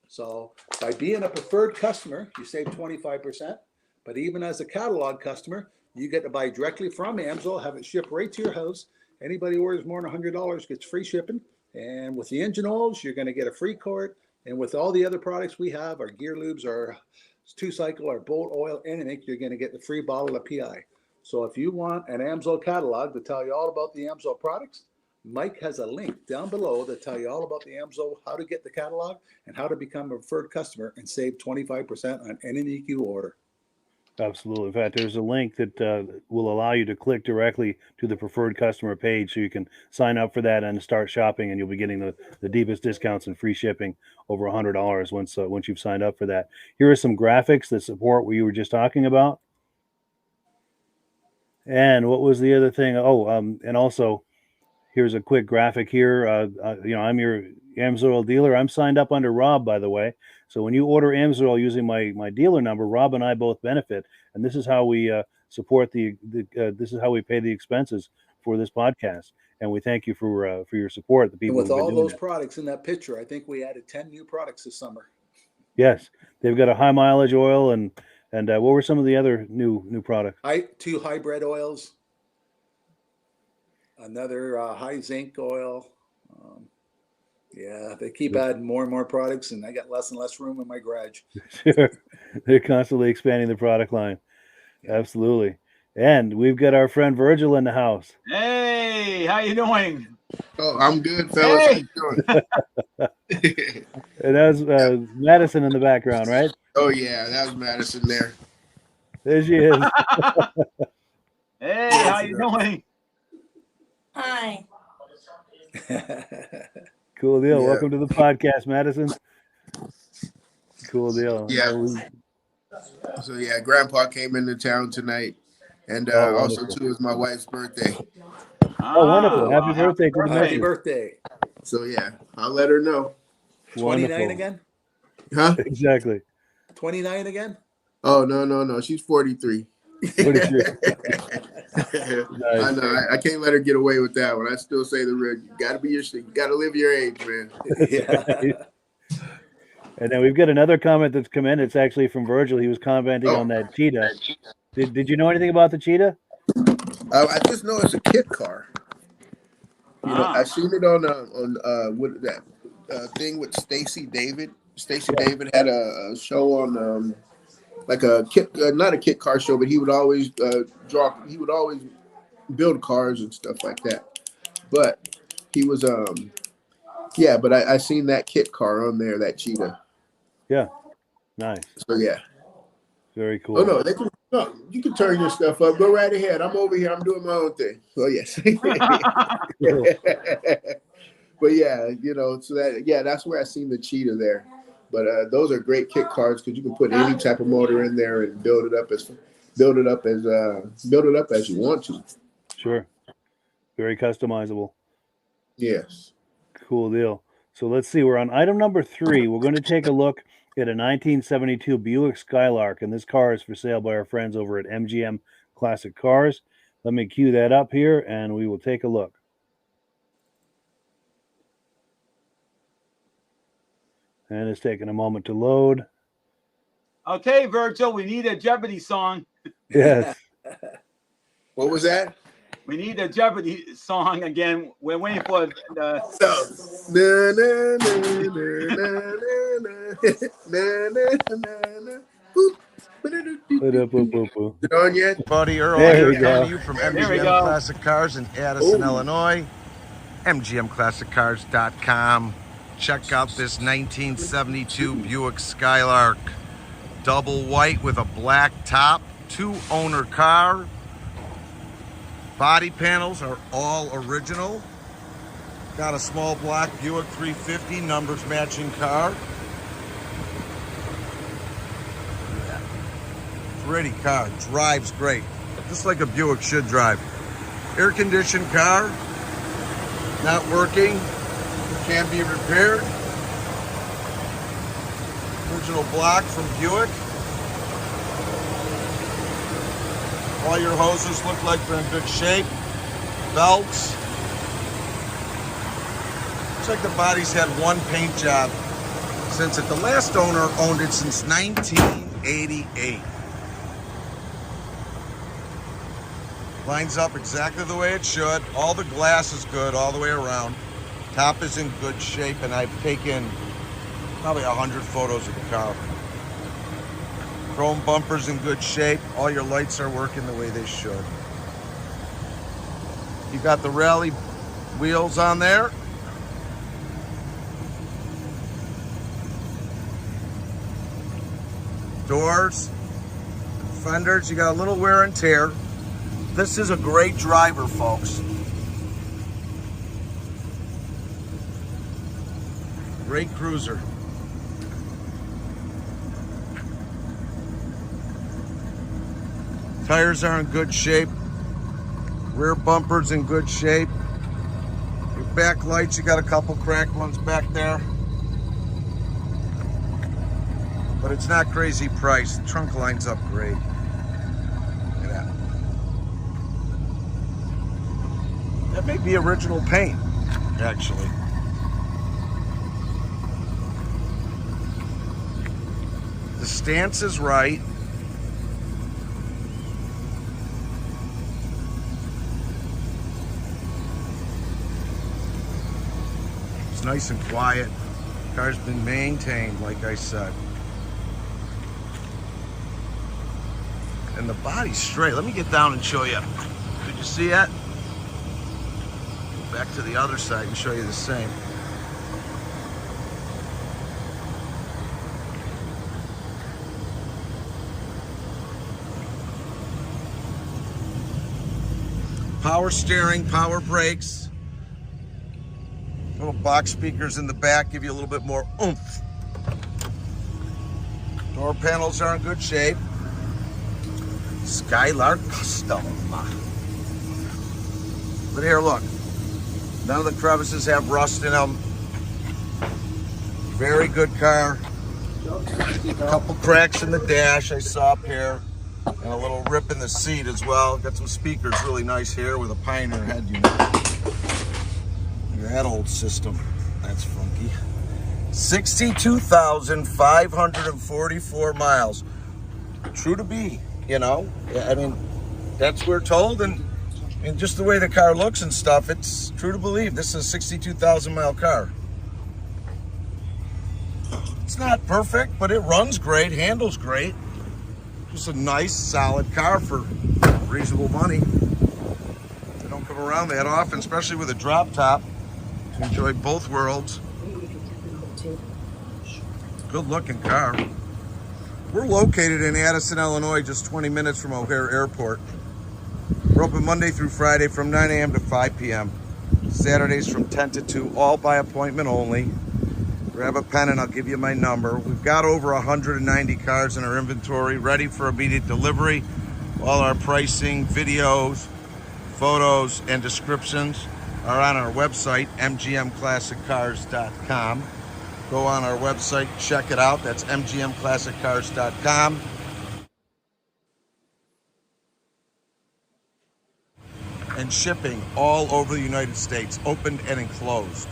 So by being a preferred customer, you save 25%. But even as a catalog customer, you get to buy directly from AMSOIL, have it shipped right to your house. Anybody orders more than $100 gets free shipping. And with the engine oils, you're going to get a free quart. And with all the other products we have, our gear lubes, our 2-cycle, our bolt oil, anything, you're going to get the free bottle of PI. So if you want an AMSOIL catalog to tell you all about the AMSOIL products, Mike has a link down below that tell you all about the AMSOIL, how to get the catalog, and how to become a preferred customer and save 25% on any you order. Absolutely. In fact, there's a link that will allow you to click directly to the preferred customer page so you can sign up for that and start shopping, and you'll be getting the deepest discounts and free shipping over $100 once you've signed up for that. Here are some graphics that support what you were just talking about. And what was the other thing? And also, here's a quick graphic here. I'm your AMSOIL dealer. I'm signed up under Rob, by the way. So when you order AMSOIL using my dealer number, Rob and I both benefit. And this is how we support this is how we pay the expenses for this podcast. And we thank you for your support. The people and with all those products in that picture, I think we added 10 new products this summer. Yes, they've got a high mileage oil and what were some of the other new products? 2 hybrid oils. Another high zinc oil. Yeah, they keep adding more and more products, and I got less and less room in my garage. Sure. They're constantly expanding the product line. Yeah. Absolutely. And we've got our friend Virgil in the house. Hey, how you doing? Oh, I'm good, fellas. Hey. How you doing? And that was Madison in the background, right? Oh, yeah, that was Madison there. There she is. Hey, how you doing? Hi. Cool deal. Yeah. Welcome to the podcast, Madison. Cool deal. Yeah. So yeah, Grandpa came into town tonight, and also too is my wife's birthday. Oh, wonderful! Happy birthday to the missus. Happy birthday. So yeah, I'll let her know. 29 again? Huh? Exactly. 29 again? Oh no, she's 43. 43. Nice. I know. I can't let her get away with that one. I still say you gotta live your age, man. Yeah. And then we've got another comment that's come in. It's actually from Virgil. He was commenting on that Cheetah. Did you know anything about the Cheetah? I just know it's a kit car. You know, I seen it on what that thing with Stacy David. Stacy David had a show on like a kit, not a kit car show, but he would always he would always build cars and stuff like that. But he was yeah, but I seen that kit car on there, that Cheetah. Yeah, nice. So yeah, very cool. Oh no, you can turn your stuff up. Go right ahead. I'm over here. I'm doing my own thing. Oh yes. But yeah, you know, so that's where I seen the Cheetah there. But those are great kit cars because you can put any type of motor in there and build it up as you want to. Sure. Very customizable. Yes. Cool deal. So let's see. We're on item number 3. We're going to take a look at a 1972 Buick Skylark, and this car is for sale by our friends over at MGM Classic Cars. Let me cue that up here, and we will take a look. And it's taking a moment to load. Okay, Virgil, we need a Jeopardy song. Yes. What was that? We need a Jeopardy song again. We're waiting for the. On yet? Buddy Earl here coming to you from MGM Classic Cars in Addison, Illinois. MGMClassicCars.com. Check out this 1972 Buick Skylark. Double white with a black top. 2-owner car. Body panels are all original. Got a small block Buick 350, numbers matching car. Pretty car, drives great. Just like a Buick should drive. Air conditioned car, not working, can be repaired. Original block from Buick. All your hoses look like they're in good shape. Belts. Looks like the body's had one paint job since it. The last owner owned it since 1988. Lines up exactly the way it should. All the glass is good all the way around. Top is in good shape, and I've taken probably 100 photos of the car. Chrome bumpers in good shape. All your lights are working the way they should. You got the rally wheels on there. Doors, fenders, you got a little wear and tear. This is a great driver, folks. Great cruiser. Tires are in good shape. Rear bumper's in good shape. Your back lights, you got a couple cracked ones back there. But it's not crazy priced. The trunk lines up great. Look at that. That may be original paint, actually. The stance is right. It's nice and quiet. Car's been maintained, like I said. And the body's straight. Let me get down and show you. Did you see that? Go back to the other side and show you the same. Power steering, power brakes. Little box speakers in the back give you a little bit more oomph. Door panels are in good shape. Skylark Custom. But here, look. None of the crevices have rust in them. Very good car. A couple cracks in the dash I saw up here. And a little rip in the seat as well. Got some speakers really nice here with a Pioneer head unit. Look at that old system. That's funky. 62,544 miles. True to be, you know. I mean, that's what we're told. And just the way the car looks and stuff, it's true to believe. This is a 62,000 mile car. It's not perfect, but it runs great, handles great. Just a nice, solid car for reasonable money. They don't come around that often, especially with a drop top, to enjoy both worlds. Good looking car. We're located in Addison, Illinois, just 20 minutes from O'Hare Airport. We're open Monday through Friday from 9 a.m. to 5 p.m. Saturdays from 10 to 2, all by appointment only. Grab a pen and I'll give you my number. We've got over 190 cars in our inventory ready for immediate delivery. All our pricing, videos, photos, and descriptions are on our website, mgmclassiccars.com. Go on our website, check it out. That's mgmclassiccars.com. And shipping all over the United States, opened and enclosed.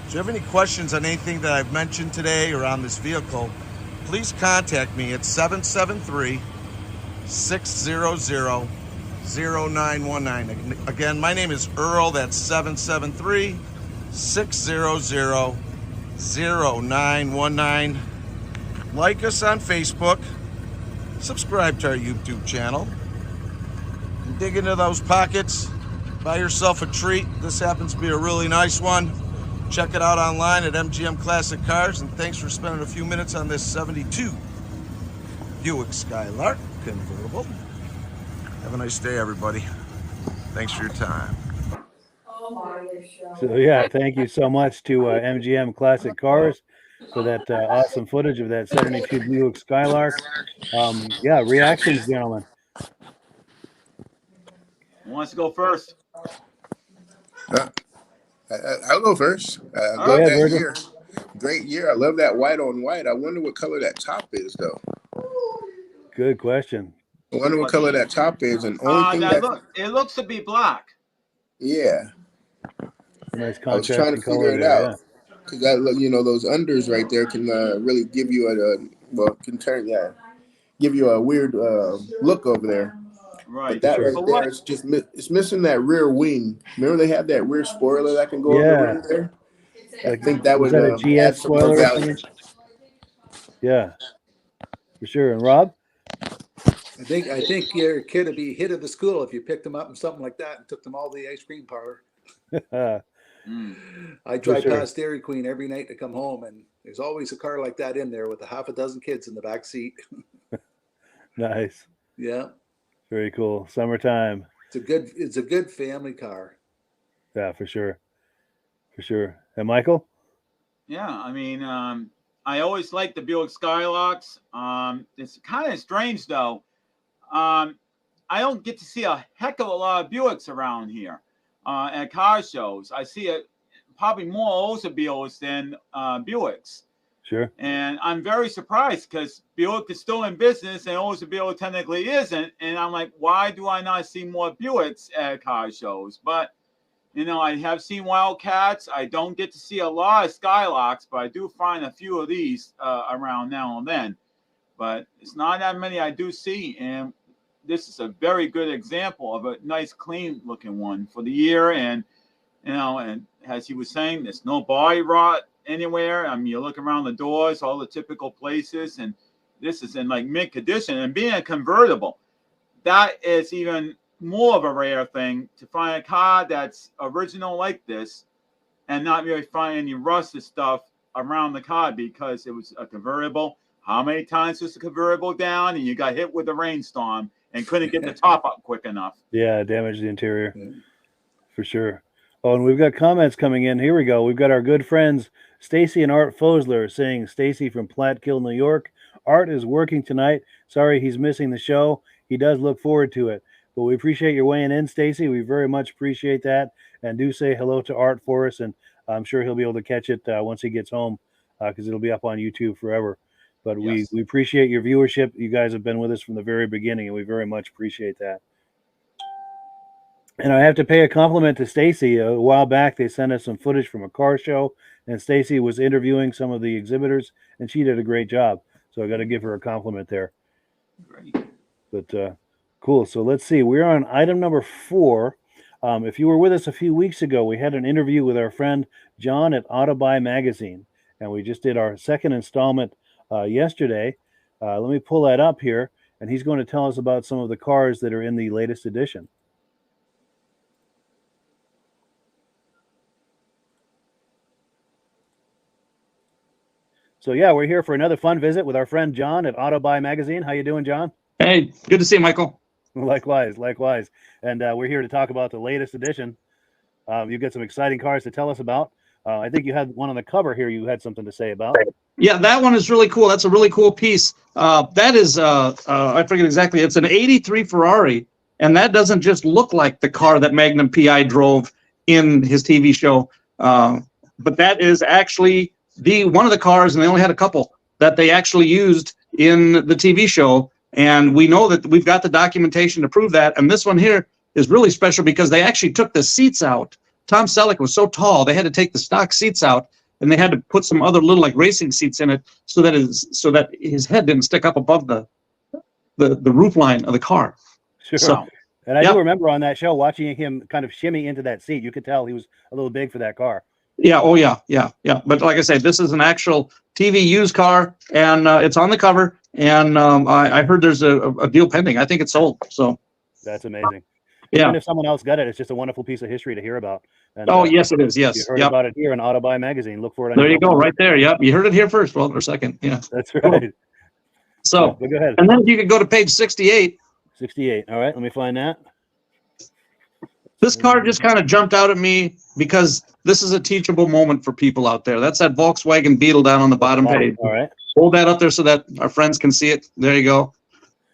If you have any questions on anything that I've mentioned today or on this vehicle, please contact me at 773-600-0919. Again, my name is Earl. That's 773-600-0919. Like us on Facebook. Subscribe to our YouTube channel. And dig into those pockets. Buy yourself a treat. This happens to be a really nice one. Check it out online at MGM Classic Cars. And thanks for spending a few minutes on this 72 Buick Skylark convertible. Have a nice day, everybody. Thanks for your time. So yeah, thank you so much to MGM Classic Cars for that awesome footage of that 72 Buick Skylark. Yeah, reactions, gentlemen. Who wants to go first? I'll go first. Love ahead, that Virgil. year. Great year. I love that white on white. I wonder what color that top is, though. Good question. I wonder what color that top is. And only thing that it looks to be black. Yeah. Nice I was trying to contrasting figure color it there, out. Because that, those unders right there can really give you give you a weird look over there. Right. But that sure. right there is just it's missing that rear wing. Remember they have that rear spoiler that can go on the ring there? I think that would that a GS add some more spoiler or value. something? Yeah, for sure. And Rob? I think your kid would be hit at the school if you picked them up and something like that and took them all to the ice cream parlor. I drive past Dairy Queen every night to come home, and there's always a car like that in there with a half a dozen kids in the back seat. Nice. Yeah. Very cool. Summertime. It's a good family car. Yeah, for sure. For sure. And Michael? Yeah, I mean, I always like the Buick Skylarks. It's kind of strange though. I don't get to see a heck of a lot of Buicks around here at car shows. I see probably more Oldsmobiles than Buicks. Sure. And I'm very surprised because Buick is still in business and Oldsmobile technically isn't. And I'm like, why do I not see more Buicks at car shows? But, I have seen Wildcats. I don't get to see a lot of Skylarks, but I do find a few of these around now and then. But it's not that many I do see. And this is a very good example of a nice, clean looking one for the year. And, and as he was saying, there's no body rot anywhere. I mean, you look around the doors, all the typical places, and this is in like mint condition. And being a convertible, that is even more of a rare thing to find a car that's original like this and not really find any rusted stuff around the car because it was a convertible. How many times was the convertible down and you got hit with a rainstorm and couldn't get the top up quick enough? Yeah, damaged the interior. For sure. Oh, and we've got comments coming in. Here we go. We've got our good friends Stacy and Art Fosler saying, Stacy from Platkill, New York. Art is working tonight. Sorry he's missing the show. He does look forward to it. But we appreciate your weighing in, Stacy. We very much appreciate that. And do say hello to Art for us. And I'm sure he'll be able to catch it once he gets home because it'll be up on YouTube forever. But we appreciate your viewership. You guys have been with us from the very beginning, and we very much appreciate that. And I have to pay a compliment to Stacy. A while back, they sent us some footage from a car show, and Stacy was interviewing some of the exhibitors, and she did a great job. So I got to give her a compliment there. Great. But cool. So let's see. We're on item number 4. If you were with us a few weeks ago, we had an interview with our friend John at Autobuy Magazine, and we just did our second installment yesterday. Let me pull that up here. and he's going to tell us about some of the cars that are in the latest edition. So yeah, we're here for another fun visit with our friend John at Auto Buy Magazine. How you doing, John? Hey, good to see you, Michael. Likewise. And we're here to talk about the latest edition. You've got some exciting cars to tell us about. I think you had one on the cover here you had something to say about. Yeah, that one is really cool. That's a really cool piece. That is, I forget exactly, it's an 83 Ferrari, and that doesn't just look like the car that Magnum PI drove in his TV show, but that is actually one of the cars, and they only had a couple, that they actually used in the TV show. And we know that we've got the documentation to prove that. And this one here is really special because they actually took the seats out. Tom Selleck was so tall, they had to take the stock seats out, and they had to put some other little like racing seats in it so that his head didn't stick up above the roof line of the car. Sure. So, and I do remember on that show watching him kind of shimmy into that seat. You could tell he was a little big for that car. Yeah. Oh, yeah. But like I say, this is an actual TV used car, and it's on the cover. And I heard there's a deal pending. I think it's sold. So that's amazing. Yeah. Even if someone else got it, it's just a wonderful piece of history to hear about. And, yes, it is. Yes. You heard about it here in Auto Buy Magazine. Look for it. There you go, right there. Yep. You heard it here first. Well, or second. Yeah. That's right. Cool. So go ahead. And then you can go to page 68. 68. All right. Let me find that. This car just kind of jumped out at me because this is a teachable moment for people out there. That's that Volkswagen Beetle down on the bottom page. All right. Hold that up there so that our friends can see it. There you go.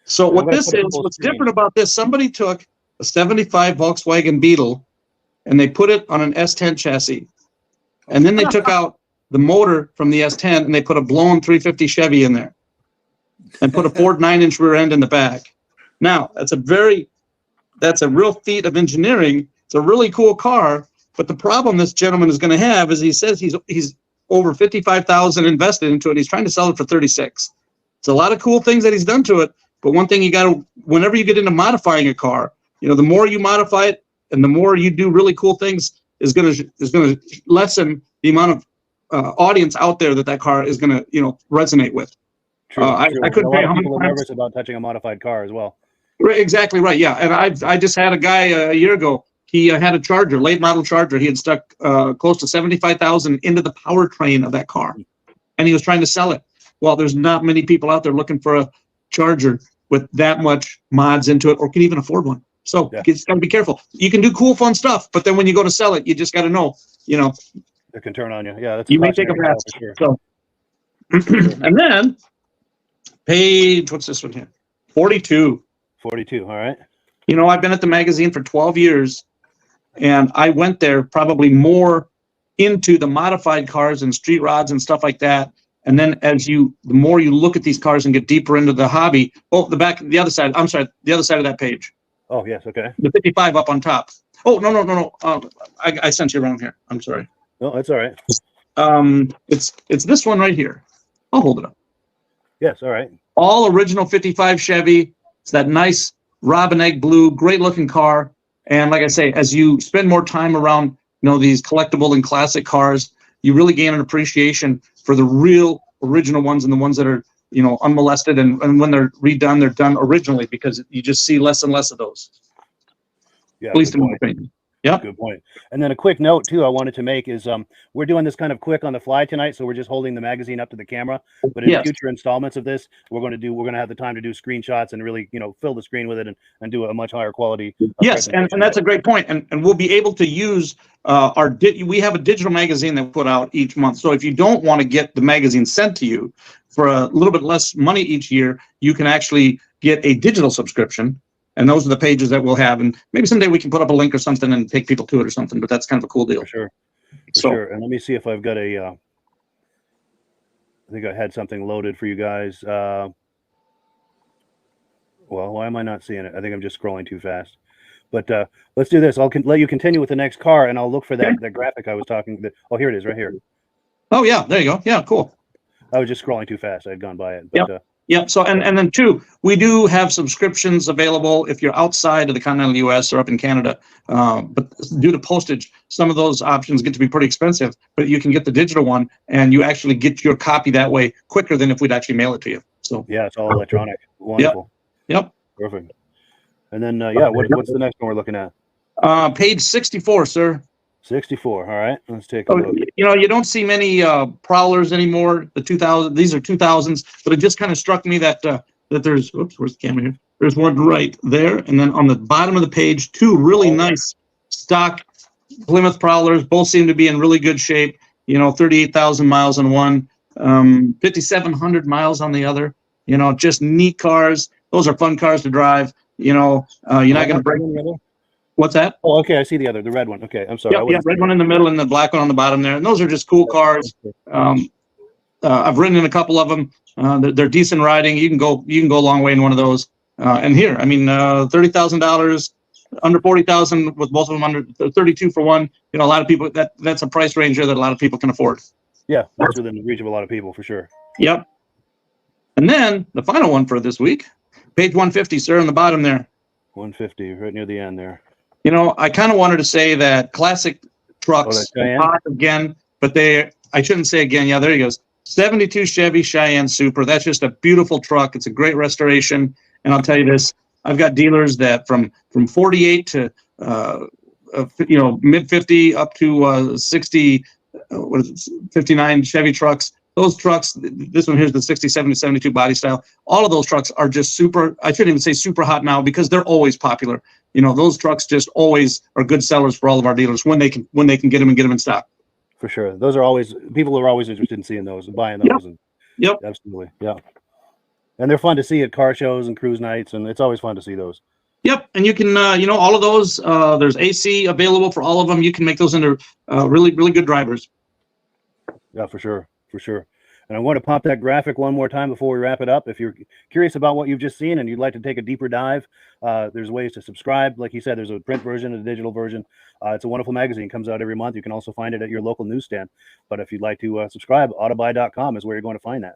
So what this is, what's different about this, somebody took a 75 Volkswagen Beetle and they put it on an S10 chassis. And then they took out the motor from the S10 and they put a blown 350 Chevy in there and put a Ford 9-inch rear end in the back. Now, that's a real feat of engineering. It's a really cool car, but the problem this gentleman is going to have is he says he's over $55,000 invested into it. He's trying to sell it for $36,000. It's a lot of cool things that he's done to it, but one thing you got to, whenever you get into modifying a car, the more you modify it and the more you do really cool things is going to lessen the amount of audience out there that car is going to resonate with. True. I couldn't pay. People are nervous about touching a modified car as well. Right, exactly right. Yeah, and I just had a guy a year ago. He had a Charger, late model Charger. He had stuck close to $75,000 into the powertrain of that car, and he was trying to sell it. Well, there's not many people out there looking for a Charger with that much mods into it, or can even afford one. So you just got to be careful. You can do cool, fun stuff, but then when you go to sell it, you just got to know, it can turn on you. Yeah, that's you may take a pass. Sure. So, and then page, what's this one here? 42. 42. All right. I've been at the magazine for 12 years, and I went there probably more into the modified cars and street rods and stuff like that. And then the more you look at these cars and get deeper into the hobby, the other side of that page. Oh, yes. Okay. The 55 up on top. Oh, no. I sent you around here. I'm sorry. No, that's all right. It's this one right here. I'll hold it up. Yes. All right. All original 55 Chevy. It's that nice robin egg blue, great looking car. And like I say, as you spend more time around, these collectible and classic cars, you really gain an appreciation for the real original ones and the ones that are, unmolested. And when they're redone, they're done originally because you just see less and less of those. Yeah. At least in my opinion. Yeah. Good point. And then a quick note too I wanted to make is we're doing this kind of quick on the fly tonight, so we're just holding the magazine up to the camera. But in future installments of this, we're going to have the time to do screenshots and really fill the screen with it and do a much higher quality. Yes, and that's a great point. And we'll be able to use we have a digital magazine that we put out each month. So if you don't want to get the magazine sent to you for a little bit less money each year, you can actually get a digital subscription. And those are the pages that we'll have. And maybe someday we can put up a link or something and take people to it or something. But that's kind of a cool deal. For sure. Sure. And let me see if I've got I think I had something loaded for you guys. Well, why am I not seeing it? I think I'm just scrolling too fast. But let's do this. I'll let you continue with the next car, and I'll look for that graphic I was talking about. Oh, here it is right here. Oh, yeah. There you go. Yeah, cool. I was just scrolling too fast. I had gone by it. But, Yep. So, and then two, we do have subscriptions available if you're outside of the continental U.S. or up in Canada. But due to postage, some of those options get to be pretty expensive. But you can get the digital one, and you actually get your copy that way quicker than if we'd actually mail it to you. So yeah, it's all electronic. Wonderful. Yep. Perfect. And then, yeah, what's the next one we're looking at? Page 64, sir. 64. All right, let's take a look. You know, you don't see many prowlers anymore. The 2000, these are 2000s, but it just kind of struck me that that there's, oops, where's the camera here? There's one right there, and then on the bottom of the page, two really nice stock Plymouth Prowlers. Both seem to be in really good shape. You know, 38,000 miles on one, 5,700 miles on the other. You know, just neat cars. Those are fun cars to drive. You know, you're not going to break. What's that? Oh, okay. I see the other, the red one. Okay, I'm sorry. Yep, red one in the middle and the black one on the bottom there. And those are just cool cars. I've ridden in a couple of them. They're decent riding. You can go a long way in one of those. And here, I mean, $30,000, under 40,000 with both of them, under 32 for one. You know, a lot of people, that's a price range there that a lot of people can afford. Yeah, that's within the reach of a lot of people for sure. Yep. And then the final one for this week, page 150, sir, on the bottom there. 150, right near the end there. You know, I kind of wanted to say that classic trucks hot again, but I shouldn't say again. Yeah, there he goes. 72 Chevy Cheyenne Super. That's just a beautiful truck. It's a great restoration. And I'll tell you this, I've got dealers that from 48 to, you know, mid 50 up to 60, 59 Chevy trucks. Those trucks, this one here's the 67 to 72 body style. All of those trucks are just super, I shouldn't even say super hot now because they're always popular. You know, those trucks just always are good sellers for all of our dealers when they can get them and get them in stock. For sure. Those are always, people are always interested in seeing those and buying those. Yep. And, yep. Absolutely. Yeah. And they're fun to see at car shows and cruise nights. And it's always fun to see those. Yep. And you can, you know, all of those, there's AC available for all of them. You can make those into really, really good drivers. Yeah, for sure. For sure. And I want to pop that graphic one more time before we wrap it up. If you're curious about what you've just seen and you'd like to take a deeper dive, there's ways to subscribe. Like you said, there's a print version and a digital version. It's a wonderful magazine. It comes out every month. You can also find it at your local newsstand. But if you'd like to subscribe, autobuy.com is where you're going to find that.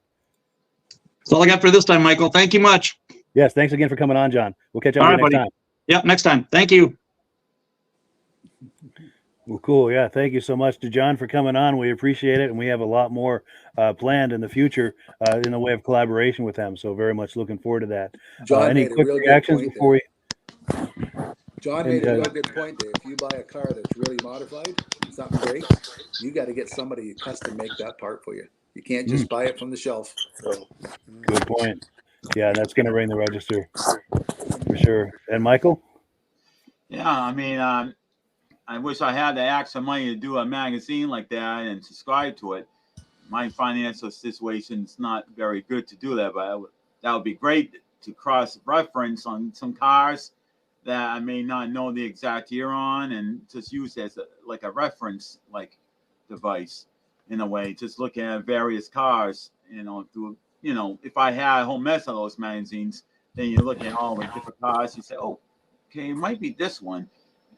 That's all I got for this time, Michael. Thank you much. Yes, thanks again for coming on, John. We'll catch up with you next time. Yep, next time. Thank you. Well, cool. Yeah, thank you so much to John for coming on. We appreciate it, and we have a lot more planned in the future in the way of collaboration with him. So very much looking forward to that. John any quick reactions before we? John made a real good point there. If you buy a car that's really modified, something great, you got to get somebody to custom make that part for you. You can't just buy it from the shelf. So. Good point. Yeah, that's going to ring the register for sure. And Michael? Yeah, I mean, I wish I had the extra money to do a magazine like that and subscribe to it. My financial situation's not very good to do that, but that would be great to cross-reference on some cars that I may not know the exact year on, and just use it as like a reference like device in a way. Just looking at various cars, you know, through, you know, if I had a whole mess of those magazines, then you look at all the different cars, you say, oh, okay, it might be this one,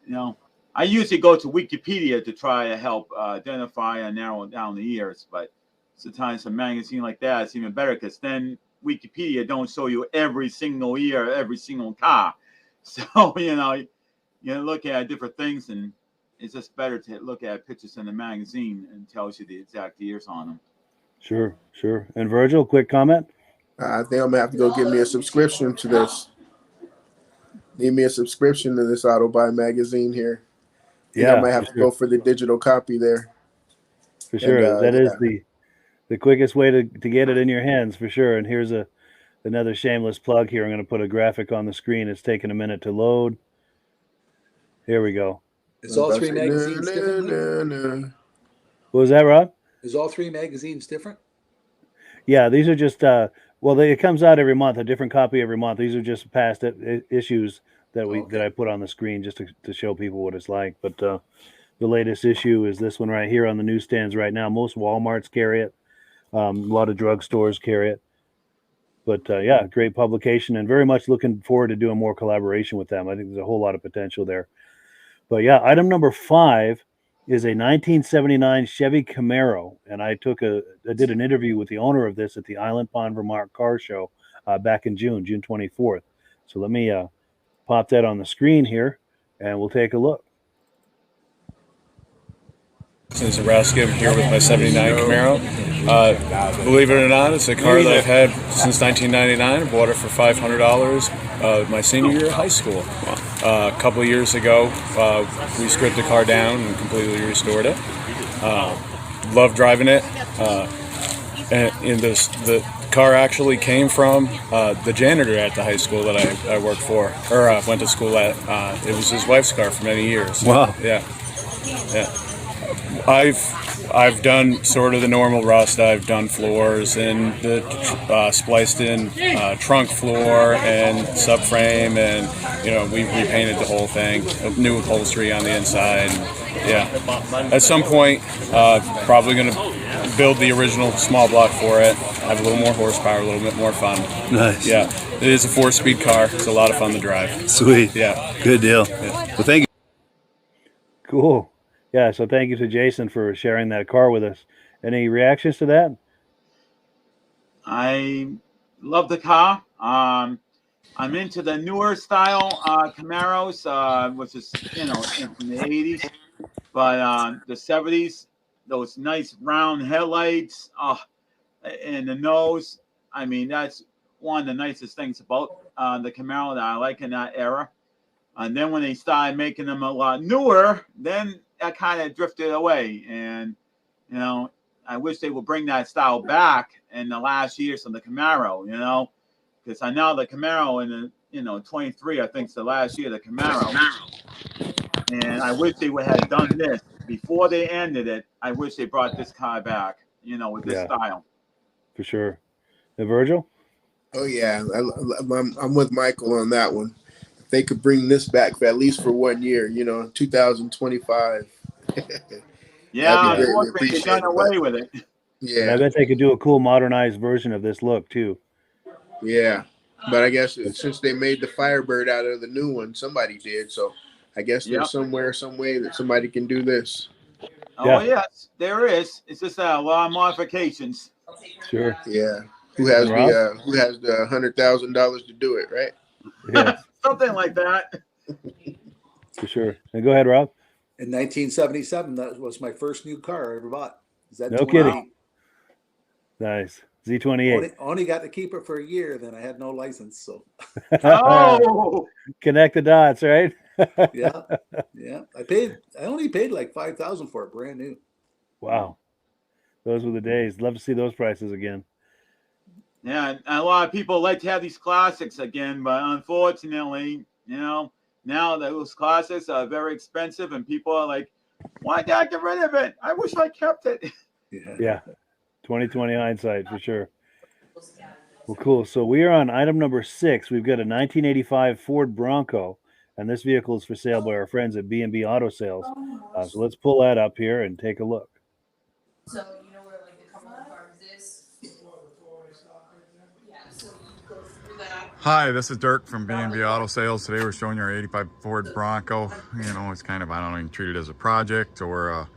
you know. I usually go to Wikipedia to try to help identify and narrow down the years, but sometimes a magazine like that is even better because then Wikipedia don't show you every single year, every single car. So, you know, you look at different things, and it's just better to look at pictures in the magazine and tells you the exact years on them. Sure, sure. And Virgil, quick comment? I think I'm going to have to go get me a subscription to this. Need me a subscription to this Auto Buy magazine here. Yeah, I might have to go for the digital copy there. For sure. That is the quickest way to get it in your hands, for sure. And here's another shameless plug here. I'm going to put a graphic on the screen. It's taking a minute to load. Here we go. Is all three magazines different? What was that, Rob? Is all three magazines different? Yeah, these are just, well, it comes out every month, a different copy every month. These are just past issues that I put on the screen just to show people what it's like. But the latest issue is this one right here on the newsstands right now. Most Walmarts carry it. A lot of drugstores carry it. But yeah, great publication, and very much looking forward to doing more collaboration with them. I think there's a whole lot of potential there. But yeah, item number 5 is a 1979 Chevy Camaro, and I did an interview with the owner of this at the Island Pond, Vermont Car Show back in June 24th. So let me pop that on the screen here, and we'll take a look. This is Raskin here with my 79 Camaro. Believe it or not, it's a car that I've had since 1999. I bought it for $500 my senior year of high school. A couple of years ago, we stripped the car down and completely restored it. Love driving it. And the car actually came from the janitor at the high school that I worked for, or went to school at. It was his wife's car for many years. Wow. Yeah. I've done sort of the normal rust. I've done floors and the spliced in trunk floor and subframe, and we repainted the whole thing. New upholstery on the inside. And, at some point, probably going to build the original small block for it. Have a little more horsepower, a little bit more fun. Nice. Yeah, it is a 4-speed car. It's a lot of fun to drive. Sweet. Yeah. Good deal. Yeah. Well, thank you. Cool. Yeah, so thank you to Jason for sharing that car with us. Any reactions to that? I love the car. I'm into the newer style Camaros, which is from the 80s, but the 70s, those nice round headlights, and the nose. I mean, that's one of the nicest things about the Camaro that I like in that era. And then when they started making them a lot newer, then that kind of drifted away. And, I wish they would bring that style back in the last years of the Camaro, because I know the Camaro in the, 23, I think is the last year of the Camaro. And I wish they would have done this before they ended it. I wish they brought this car back, with this style. For sure. And Virgil? Oh, yeah. I'm with Michael on that one. If they could bring this back for at least for 1 year, 2025. Yeah, unfortunately, they done away with it. Yeah. And I bet they could do a cool modernized version of this look, too. Yeah. But I guess since they made the Firebird out of the new one, somebody did. So I guess there's some way that somebody can do this. Oh, yes, there is. It's just a lot of modifications. Sure. Yeah. Who has the $100,000 to do it, right? Yeah. Something like that. For sure. And go ahead, Rob. In 1977, that was my first new car I ever bought. No kidding. Nice. Z28. Only got to keep it for a year, then I had no license. So. Oh. Connect the dots, right? Yeah. I only paid like $5,000 for it, brand new. Wow. Those were the days. Love to see those prices again. Yeah, a lot of people like to have these classics again, but unfortunately, now those classics are very expensive, and people are like, "Why did I get rid of it? I wish I kept it." Yeah. 2020 hindsight for sure. Well, cool. So we are on item number 6. We've got a 1985 Ford Bronco, and this vehicle is for sale by our friends at B&B Auto Sales. So let's pull that up here and take a look. So where like the couple of cars is. Yeah, so you go through that. Hi, this is Dirk from B&B Auto Sales. Today we're showing you our 85 Ford Bronco. It's kind of, I don't know, you can treat it as a project or a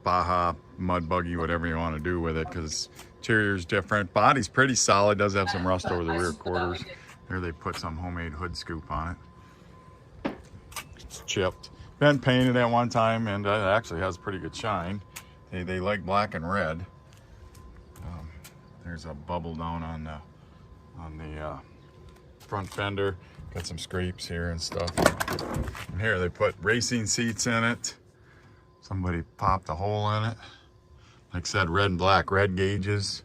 Baja mud buggy, whatever you want to do with it, because interior's different. Body's pretty solid, does have some rust over the rear quarters. There they put some homemade hood scoop on it. It's chipped. Been painted at one time, and it actually has pretty good shine. They like black and red. There's a bubble down on the front fender. Got some scrapes here and stuff. And here they put racing seats in it. Somebody popped a hole in it. Like I said, red and black, red gauges.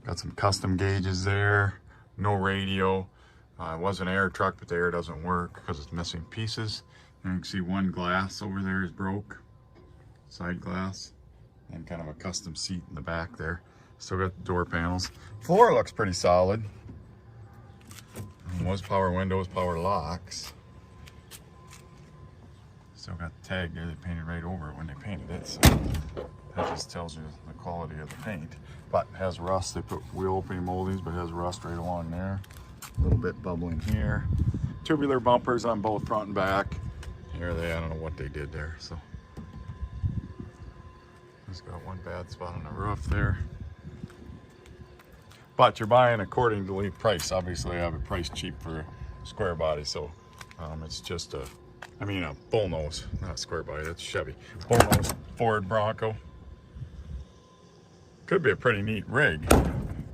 Got some custom gauges there. No radio. It was an air truck, but the air doesn't work because it's missing pieces. And you can see one glass over there is broke. Side glass. And kind of a custom seat in the back there. Still got the door panels. Floor looks pretty solid. Was power windows, power locks. Still got the tag there. They painted right over it when they painted it. So that just tells you the quality of the paint. But it has rust. They put wheel opening moldings, but it has rust right along there. A little bit bubbling here. Tubular bumpers on both front and back. Here I don't know what they did there. So just got one bad spot on the roof there. But you're buying according to the price. Obviously, I have it priced cheap for a square body, so it's just a bullnose, not a square body. That's Chevy. Bullnose Ford Bronco. Could be a pretty neat rig.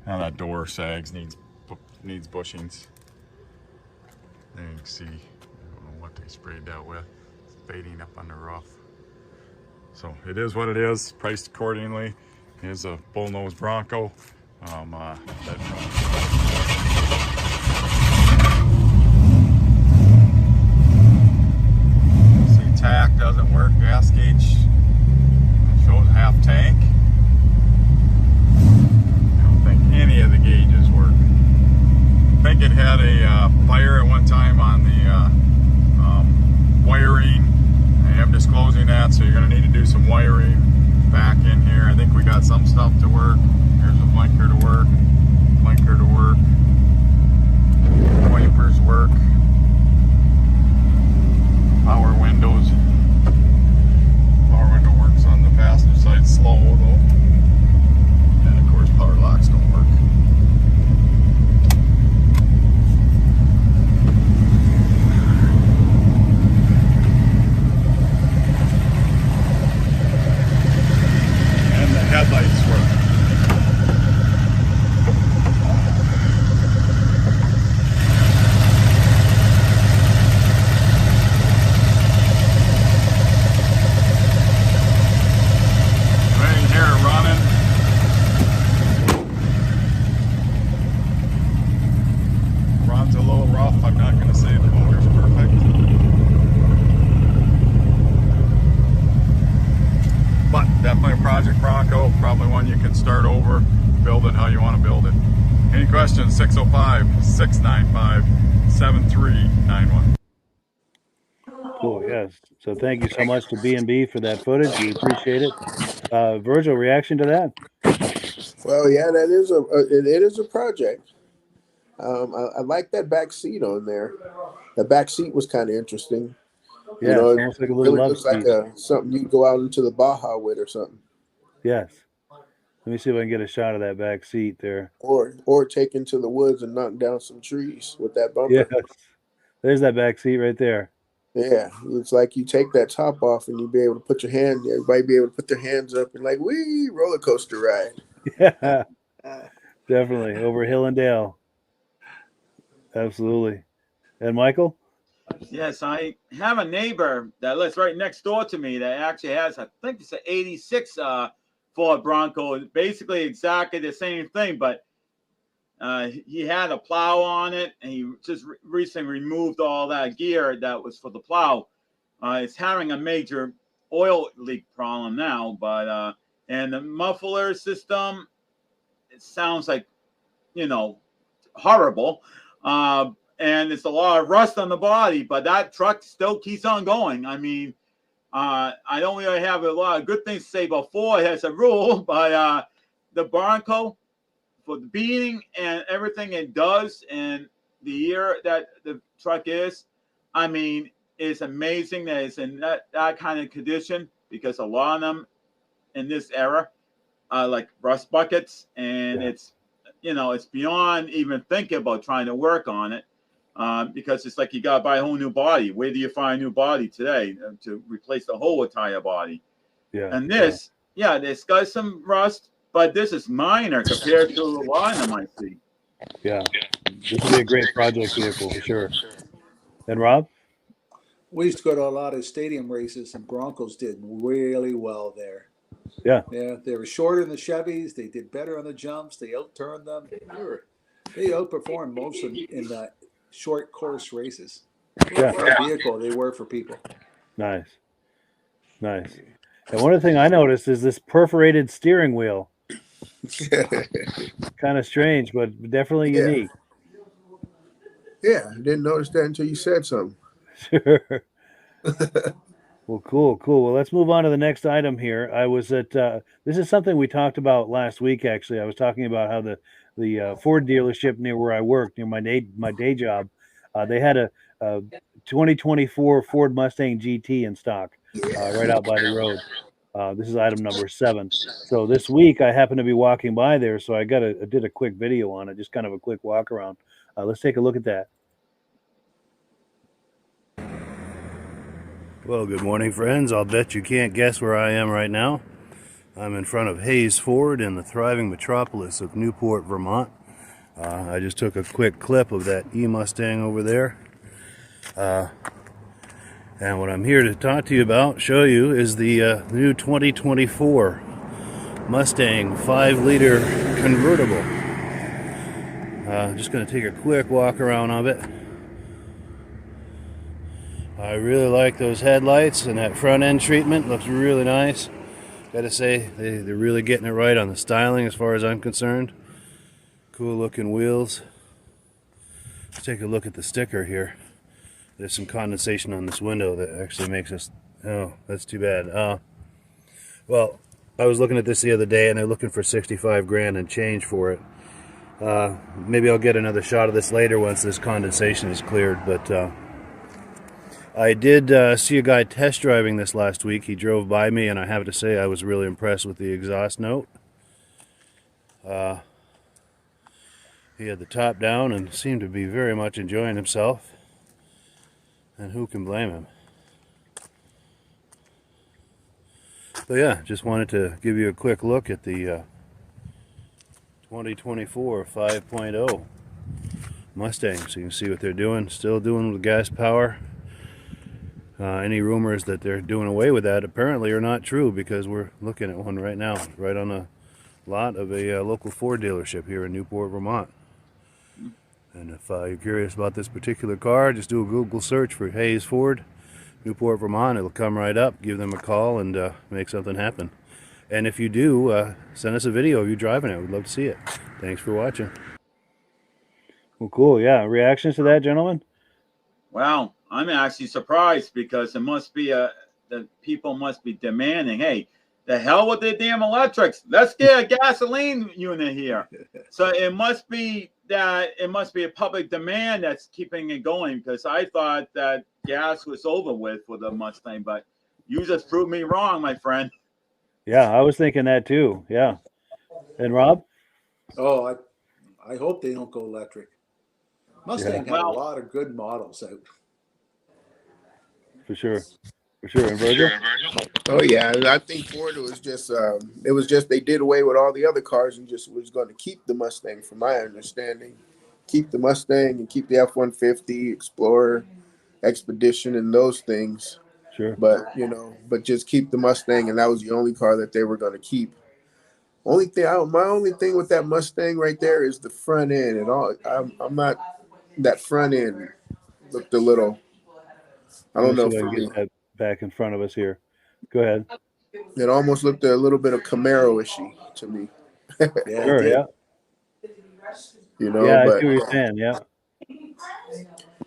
Now that door sags, needs bushings. There you can see, I don't know what they sprayed that with. It's fading up on the roof. So it is what it is, priced accordingly. Here's a bullnose Bronco. See, tack doesn't work. Gas gauge shows half tank. I don't think any of the gauges work. I think it had a fire at one time on the wiring. I am disclosing that, so you're going to need to do some wiring back in here. I think we got some stuff to work. Here's a blinker to work, wipers work, power windows. Power window works on the passenger side slow though. And of course power locks don't work. And the headlights work. Right here running. Runs a little rough. I'm not going to say the motor's perfect. But definitely a Project Bronco, probably one you can start over, build it how you want to build it. Any questions? 605-695-7391. Cool, yes. So thank you so much to B&B for that footage. We appreciate it. Virgil, reaction to that? Well, yeah, that is it is a project. I like that back seat on there. The back seat was kind of interesting. Yeah, You know, it's it almost like a little really love looks like seat. something you'd go out into the Baja with or something. Yes. Let me see if I can get a shot of that back seat there. Or take into the woods and knock down some trees with that bumper. Yes. There's that back seat right there. Yeah, it's like you take that top off and you be able to put your hand. Everybody be able to put their hands up and like, wee, roller coaster ride. Yeah, definitely over hill and dale. Absolutely. And Michael? Yes, I have a neighbor that lives right next door to me that actually has, I think it's an 86 Ford Bronco. Basically exactly the same thing, but he had a plow on it, and he just recently removed all that gear that was for the plow. It's having a major oil leak problem now, but and the muffler system, it sounds like, horrible. And it's a lot of rust on the body, but that truck still keeps on going. I mean, I don't really have a lot of good things to say about Ford as a rule, but the Bronco, for the beating and everything it does and the year that the truck is, I mean, it's amazing that it's in that kind of condition, because a lot of them in this era are like rust buckets, and it's beyond even thinking about trying to work on it, because it's like you got to buy a whole new body. Where do you find a new body today to replace the whole entire body? Yeah. And this, it's got some rust, but this is minor compared to a lot of them I see. Yeah. This would be a great project vehicle for sure. And Rob? We used to go to a lot of stadium races, and Broncos did really well there. Yeah. Yeah, they were shorter than the Chevys. They did better on the jumps. They outturned them. They outperformed most in the short course races. Yeah. What a vehicle they were for people. Nice. Nice. And one of the things I noticed is this perforated steering wheel. Kind of strange, but definitely unique. Yeah, I didn't notice that until you said something. Sure. Well, cool. Well, let's move on to the next item here. I was at this is something we talked about last week. Actually, I was talking about how the Ford dealership near where I work, near my day job, they had a 2024 Ford Mustang GT in stock right out by the road. This is item number 7. So this week I happened to be walking by there, so I did a quick video on it, just kind of a quick walk around. Let's take a look at that. Well, good morning, friends. I'll bet you can't guess where I am right now. I'm in front of Hayes Ford in the thriving metropolis of Newport, Vermont. I just took a quick clip of that E-Mustang over there. And what I'm here to talk to you about, show you, is the new 2024 Mustang 5-liter convertible. Just going to take a quick walk around of it. I really like those headlights, and that front end treatment looks really nice. Gotta say, they're really getting it right on the styling as far as I'm concerned. Cool looking wheels. Let's take a look at the sticker here. There's some condensation on this window that actually makes us, oh, that's too bad. Well, I was looking at this the other day and they're looking for 65 grand and change for it. Maybe I'll get another shot of this later once this condensation is cleared, but I did see a guy test driving this last week. He drove by me, and I have to say I was really impressed with the exhaust note. He had the top down and seemed to be very much enjoying himself. And who can blame him? So yeah, just wanted to give you a quick look at the 2024 5.0 Mustang, so you can see what they're doing. Still doing with gas power. Any rumors that they're doing away with that apparently are not true, because we're looking at one right now, right on the lot of a local Ford dealership here in Newport, Vermont. And if you're curious about this particular car, just do a Google search for Hayes Ford, Newport, Vermont. It'll come right up. Give them a call and make something happen. And if you do, send us a video of you driving it. We'd love to see it. Thanks for watching. Well, cool. Yeah. Reactions to that, gentlemen? Well, I'm actually surprised, because it must be the people must be demanding, hey, the hell with the damn electrics. Let's get a gasoline unit here. So it must be a public demand that's keeping it going, because I thought that gas was over with for the Mustang, but you just proved me wrong, my friend. Yeah, I was thinking that too. Yeah. And Rob? Oh, I hope they don't go electric. Mustang had a lot of good models out. For sure. For sure. And Virgil? Oh yeah, I think Ford was just they did away with all the other cars and just was going to keep the Mustang, from my understanding. Keep the Mustang and keep the F-150, Explorer, Expedition, and those things. Sure. But just keep the Mustang, and that was the only car that they were going to keep. My only thing with that Mustang right there is the front end, and all. I'm not, that front end looked a little. I don't know for me. That back in front of us here. Go ahead. It almost looked a little bit of Camaro-ishy to me. Yeah, sure. Yeah. Yeah, I see what you're saying. Yeah.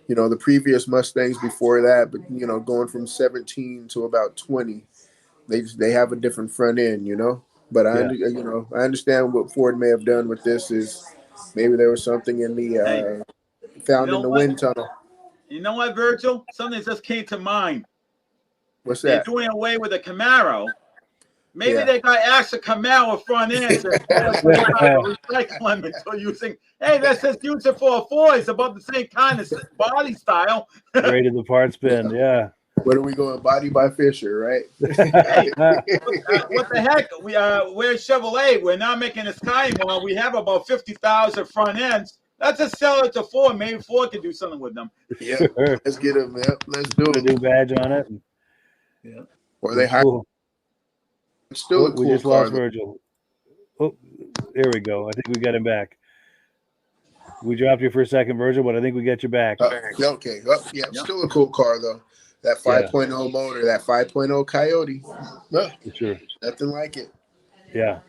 The previous Mustangs before that, but going from 17 to about 20, they have a different front end, But I understand what Ford may have done with this is maybe there was something in the found in the wind tunnel. You know what, Virgil? Something just came to mind. What's that? They're doing away with the Camaro. Maybe they got extra Camaro front ends and recycling it. So using, hey, let's just use it for a Ford. It's about the same kind of body style. Rated the parts bin, yeah. What are we going, body by Fisher, right? Hey, what the heck? We're Chevrolet. We're not making a Sky anymore. We have about 50,000 front ends. Let's just sell it to Ford. Maybe Ford can do something with them. Yeah, let's get them. Yep, let's do it. A new badge on it. Yeah. Or they hire. Cool. It's still a cool we just car, lost Virgil. Oh, there we go. I think we got him back. We dropped you for a second, Virgil, but I think we got you back. Okay. Still a cool car though. That 5.0 motor, that 5.0 Coyote. For sure. Nothing like it. Yeah.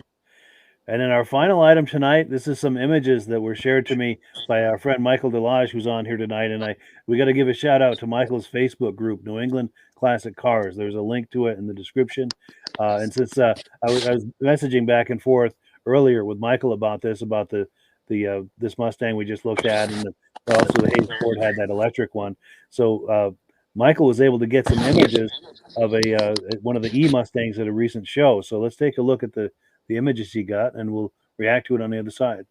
And then our final item tonight, this is some images that were shared to me by our friend Michael Delage, who's on here tonight. And we got to give a shout out to Michael's Facebook group, New England Classic Cars. There's a link to it in the description. And since I was messaging back and forth earlier with Michael about this this Mustang we just looked at, and also the Hayes Ford had that electric one. So Michael was able to get some images of one of the E-Mustangs at a recent show. So let's take a look at the images he got, and we'll react to it on the other side.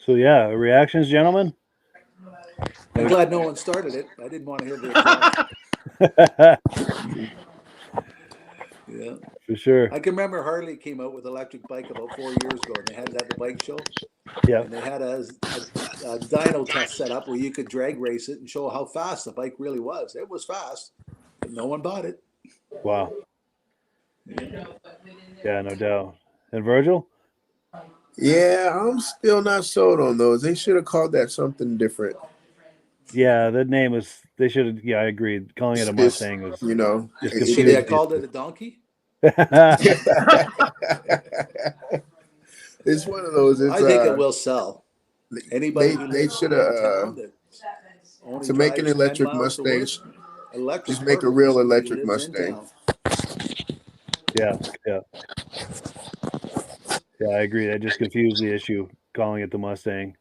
So yeah, reactions, gentlemen. I'm glad no one started it. I didn't want to hear the applause. Yeah, for sure. I can remember Harley came out with electric bike about 4 years ago, and they had it at the bike show. Yeah. And they had a dyno test set up where you could drag race it and show how fast the bike really was. It was fast, but no one bought it. Wow. Yeah, no doubt. And Virgil? Yeah, I'm still not sold on those. They should have called that something different. Yeah, the name was. They should have. Yeah, I agree. Calling it a Mustang was. You know, should they have called it a donkey? It's one of those. I think it will sell. Anybody they should have to make an electric Mustang. Just make a real electric Mustang. Yeah, yeah, yeah. I agree. That just confused the issue, calling it the Mustang.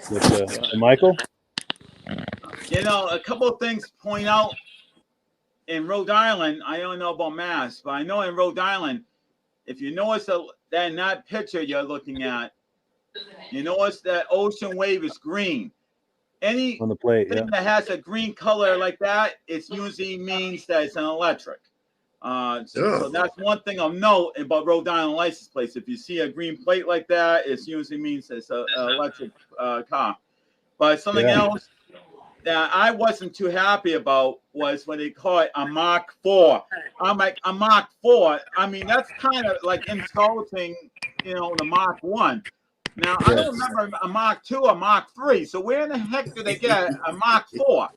With, Michael. You know, a couple of things to point out. In Rhode Island, I don't know about Mass, but I know in Rhode Island, if you notice that in that picture you're looking at, you notice that ocean wave is green. Any on the plate thing that has a green color like that, it usually means that it's an electric. So that's one thing of note about Rhode Island license plates. If you see a green plate like that, it usually means it's an electric car. But something else that I wasn't too happy about was when they call it a Mach 4. I'm like, a Mach 4? I mean, that's kind of like insulting, the Mach 1. Now, I don't remember a Mach 2 or Mach 3. So where in the heck did they get a Mach 4?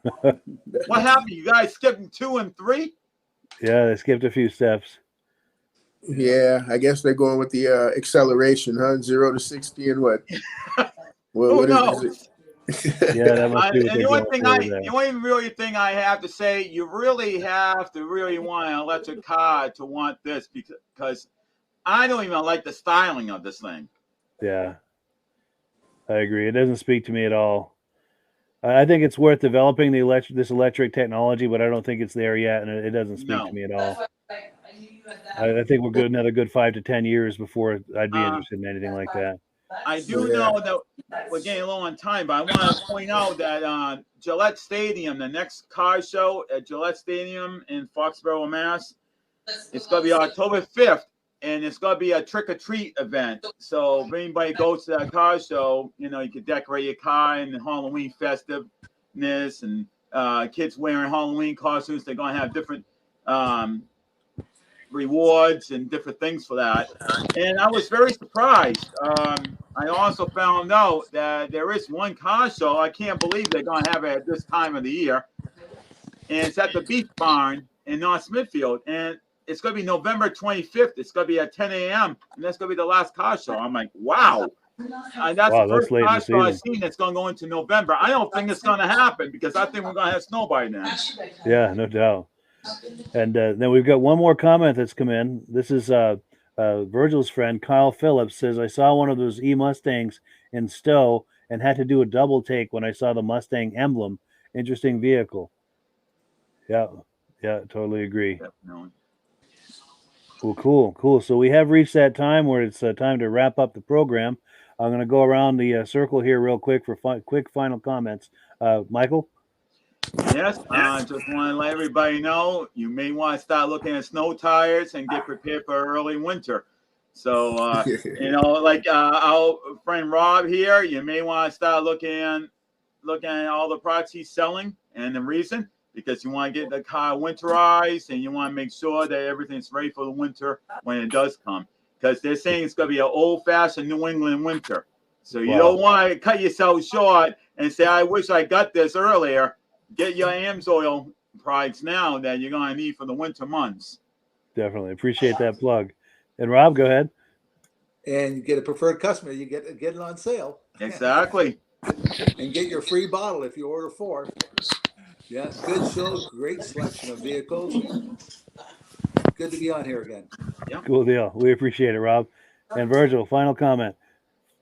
What happened? You guys skipping 2 and 3? Yeah, they skipped a few steps. Yeah, I guess they're going with the acceleration, huh? 0 to 60 and what? Who knows? Is it? Yeah, that must be what the only really thing I have to say, you really have to really want an electric car to want this, because I don't even like the styling of this thing. Yeah, I agree. It doesn't speak to me at all. I think it's worth developing this electric technology, but I don't think it's there yet, and it doesn't speak to me at all. I think we're good another good 5 to 10 years before I'd be interested in anything like that. I do know that we're getting low on time, but I want to point out that Gillette Stadium, the next car show at Gillette Stadium in Foxborough, Mass, it's going to be October 5th, and it's going to be a trick-or-treat event. So if anybody goes to that car show, you can decorate your car in the Halloween festiveness, and kids wearing Halloween costumes. They're going to have different rewards and different things for that. And I was very surprised. I also found out that there is one car show. I can't believe they're going to have it at this time of the year. And it's at the Beef Barn in North Smithfield. And it's going to be November 25th. It's going to be at 10 a.m. And that's going to be the last car show. I'm like, wow. And that's the first car show I've seen that's going to go into November. I don't think it's going to happen because I think we're going to have snow by then. Yeah, no doubt. And then we've got one more comment that's come in. This is Virgil's friend, Kyle Phillips, says, I saw one of those E-Mustangs in Stowe and had to do a double take when I saw the Mustang emblem. Interesting vehicle. Yeah, totally agree. Well, cool. So we have reached that time where it's time to wrap up the program. I'm going to go around the circle here real quick for quick final comments. Michael? Yes, I just want to let everybody know you may want to start looking at snow tires and get prepared for early winter. So, like our friend Rob here, you may want to start looking at all the products he's selling, and the reason, because you want to get the car winterized and you want to make sure that everything's ready for the winter when it does come. Because they're saying it's going to be an old-fashioned New England winter. So you don't want to cut yourself short and say, I wish I got this earlier. Get your AMSOIL products now that you're going to need for the winter months. Definitely. Appreciate that plug. And Rob, go ahead. And you get a preferred customer. You get it on sale. Exactly. And get your free bottle if you order 4. Yeah, good show. Great selection of vehicles. Good to be on here again. Yeah. Cool deal. We appreciate it, Rob. And Virgil, final comment.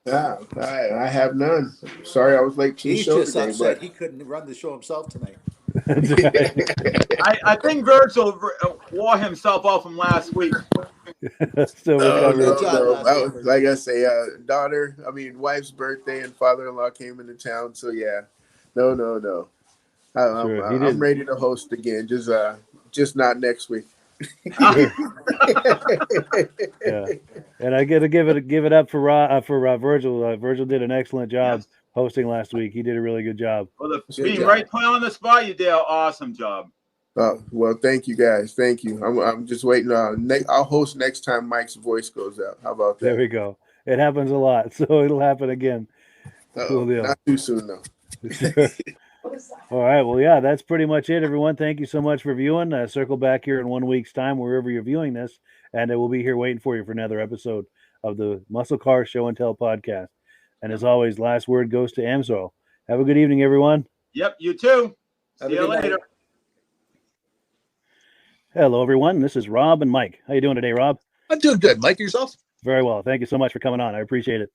Yeah, I have none. Sorry I was late to the show He's just today, upset but he couldn't run the show himself tonight. I think Virgil wore himself off from last week. Still recovering. No. Like I say, wife's birthday and father-in-law came into town. So yeah, no. I'm ready to host again. Just not next week. Sure. Yeah, and I got to give it up for Virgil. Virgil did an excellent job hosting last week. He did a really good job. Well, being right put on the spot, you did an awesome job. Well, thank you guys. Thank you. I'm just waiting. I'll host next time Mike's voice goes out. How about that? There we go. It happens a lot, so it'll happen again. Cool deal. Not too soon though. Sure. All right. Well, yeah, that's pretty much it, everyone. Thank you so much for viewing. Circle back here in 1 week's time, wherever you're viewing this, and we'll be here waiting for you for another episode of the Muscle Car Show and Tell podcast. And as always, last word goes to AMSOIL. Have a good evening, everyone. Yep, you too. See you later. Hello, everyone. This is Rob and Mike. How you doing today, Rob? I'm doing good. Mike, yourself? Very well. Thank you so much for coming on. I appreciate it.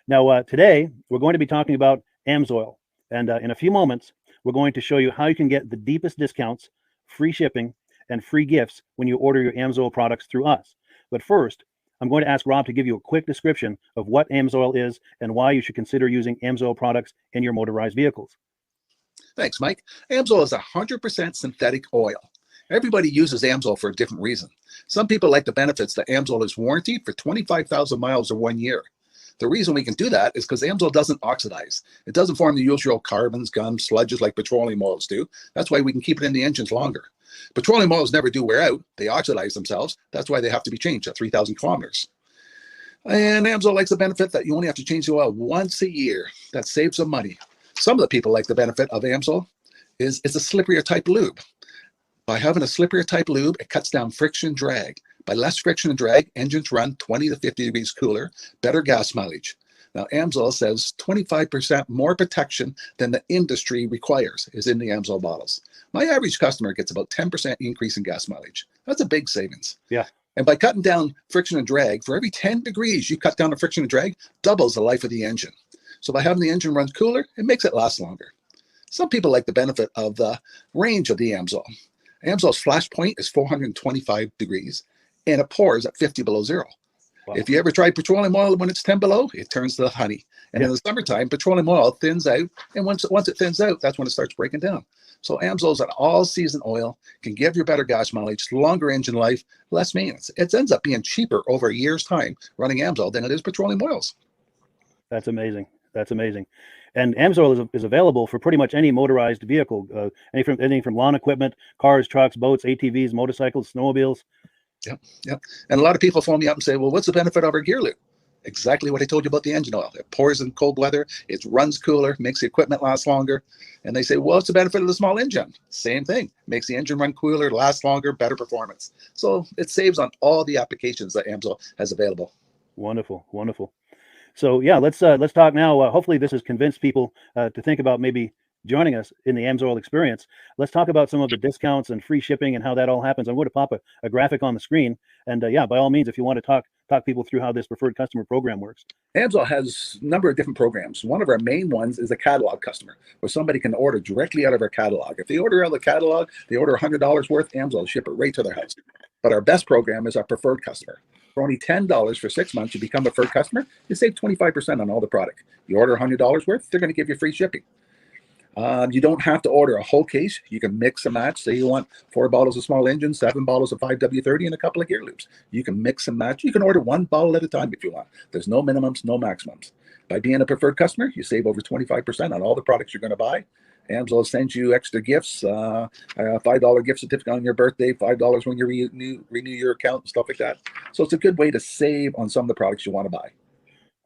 Now, today, we're going to be talking about AMSOIL. And in a few moments, we're going to show you how you can get the deepest discounts, free shipping, and free gifts when you order your AMSOIL products through us. But first, I'm going to ask Rob to give you a quick description of what AMSOIL is and why you should consider using AMSOIL products in your motorized vehicles. Thanks, Mike. AMSOIL is 100% synthetic oil. Everybody uses AMSOIL for a different reason. Some people like the benefits that AMSOIL is warranted for 25,000 miles or 1 year. The reason we can do that is because AMSOIL doesn't oxidize. It doesn't form the usual carbons, gums, sludges like petroleum oils do. That's why we can keep it in the engines longer. Petroleum oils never do wear out. They oxidize themselves. That's why they have to be changed at 3,000 kilometers. And AMSOIL likes the benefit that you only have to change the oil once a year. That saves some money. Some of the people like the benefit of AMSOIL is it's a slipperier type lube. By having a slipperier type lube, it cuts down friction drag. By less friction and drag, engines run 20 to 50 degrees cooler, better gas mileage. Now, AMSOIL says 25% more protection than the industry requires is in the AMSOIL bottles. My average customer gets about 10% increase in gas mileage. That's a big savings. Yeah. And by cutting down friction and drag, for every 10 degrees you cut down the friction and drag, doubles the life of the engine. So by having the engine run cooler, it makes it last longer. Some people like the benefit of the range of the AMSOIL. AMSOIL's flash point is 425 degrees, and it pours at 50 below zero. Wow. If you ever tried petroleum oil when it's 10 below, it turns to honey. And in the summertime, petroleum oil thins out, and once it thins out, that's when it starts breaking down. So AMSOIL is an all-season oil, can give you better gas mileage, longer engine life, less maintenance. It ends up being cheaper over a year's time running AMSOIL than it is petroleum oils. That's amazing. That's amazing. And AMSOIL is available for pretty much any motorized vehicle, anything from lawn equipment, cars, trucks, boats, ATVs, motorcycles, snowmobiles. Yep. And a lot of people phone me up and say, well, what's the benefit of our gear lube? Exactly what I told you about the engine oil. It pours in cold weather, it runs cooler, makes the equipment last longer. And they say, well, what's the benefit of the small engine? Same thing. Makes the engine run cooler, last longer, better performance. So it saves on all the applications that AMSOIL has available. Wonderful, wonderful. So yeah, let's talk now. Hopefully this has convinced people to think about maybe joining us in the AMSOIL experience. Let's talk about some of the discounts and free shipping and how that all happens. I'm going to pop a graphic on the screen. And yeah, by all means, if you want to talk people through how this preferred customer program works. AMSOIL has a number of different programs. One of our main ones is a catalog customer, where somebody can order directly out of our catalog. If they order out of the catalog, they order $100 worth, AMSOIL will ship it right to their house. But our best program is our preferred customer. For only $10 for 6 months, you become a preferred customer, you save 25% on all the product. You order $100 worth, they're going to give you free shipping. You don't have to order a whole case. You can mix and match. Say you want 4 bottles of small engine, 7 bottles of 5W30, and a couple of gear loops. You can mix and match. You can order 1 bottle at a time if you want. There's no minimums, no maximums. By being a preferred customer, you save over 25% on all the products you're going to buy. AMSOIL sends you extra gifts, a $5 gift certificate on your birthday, $5 when you renew your account, and stuff like that. So it's a good way to save on some of the products you want to buy.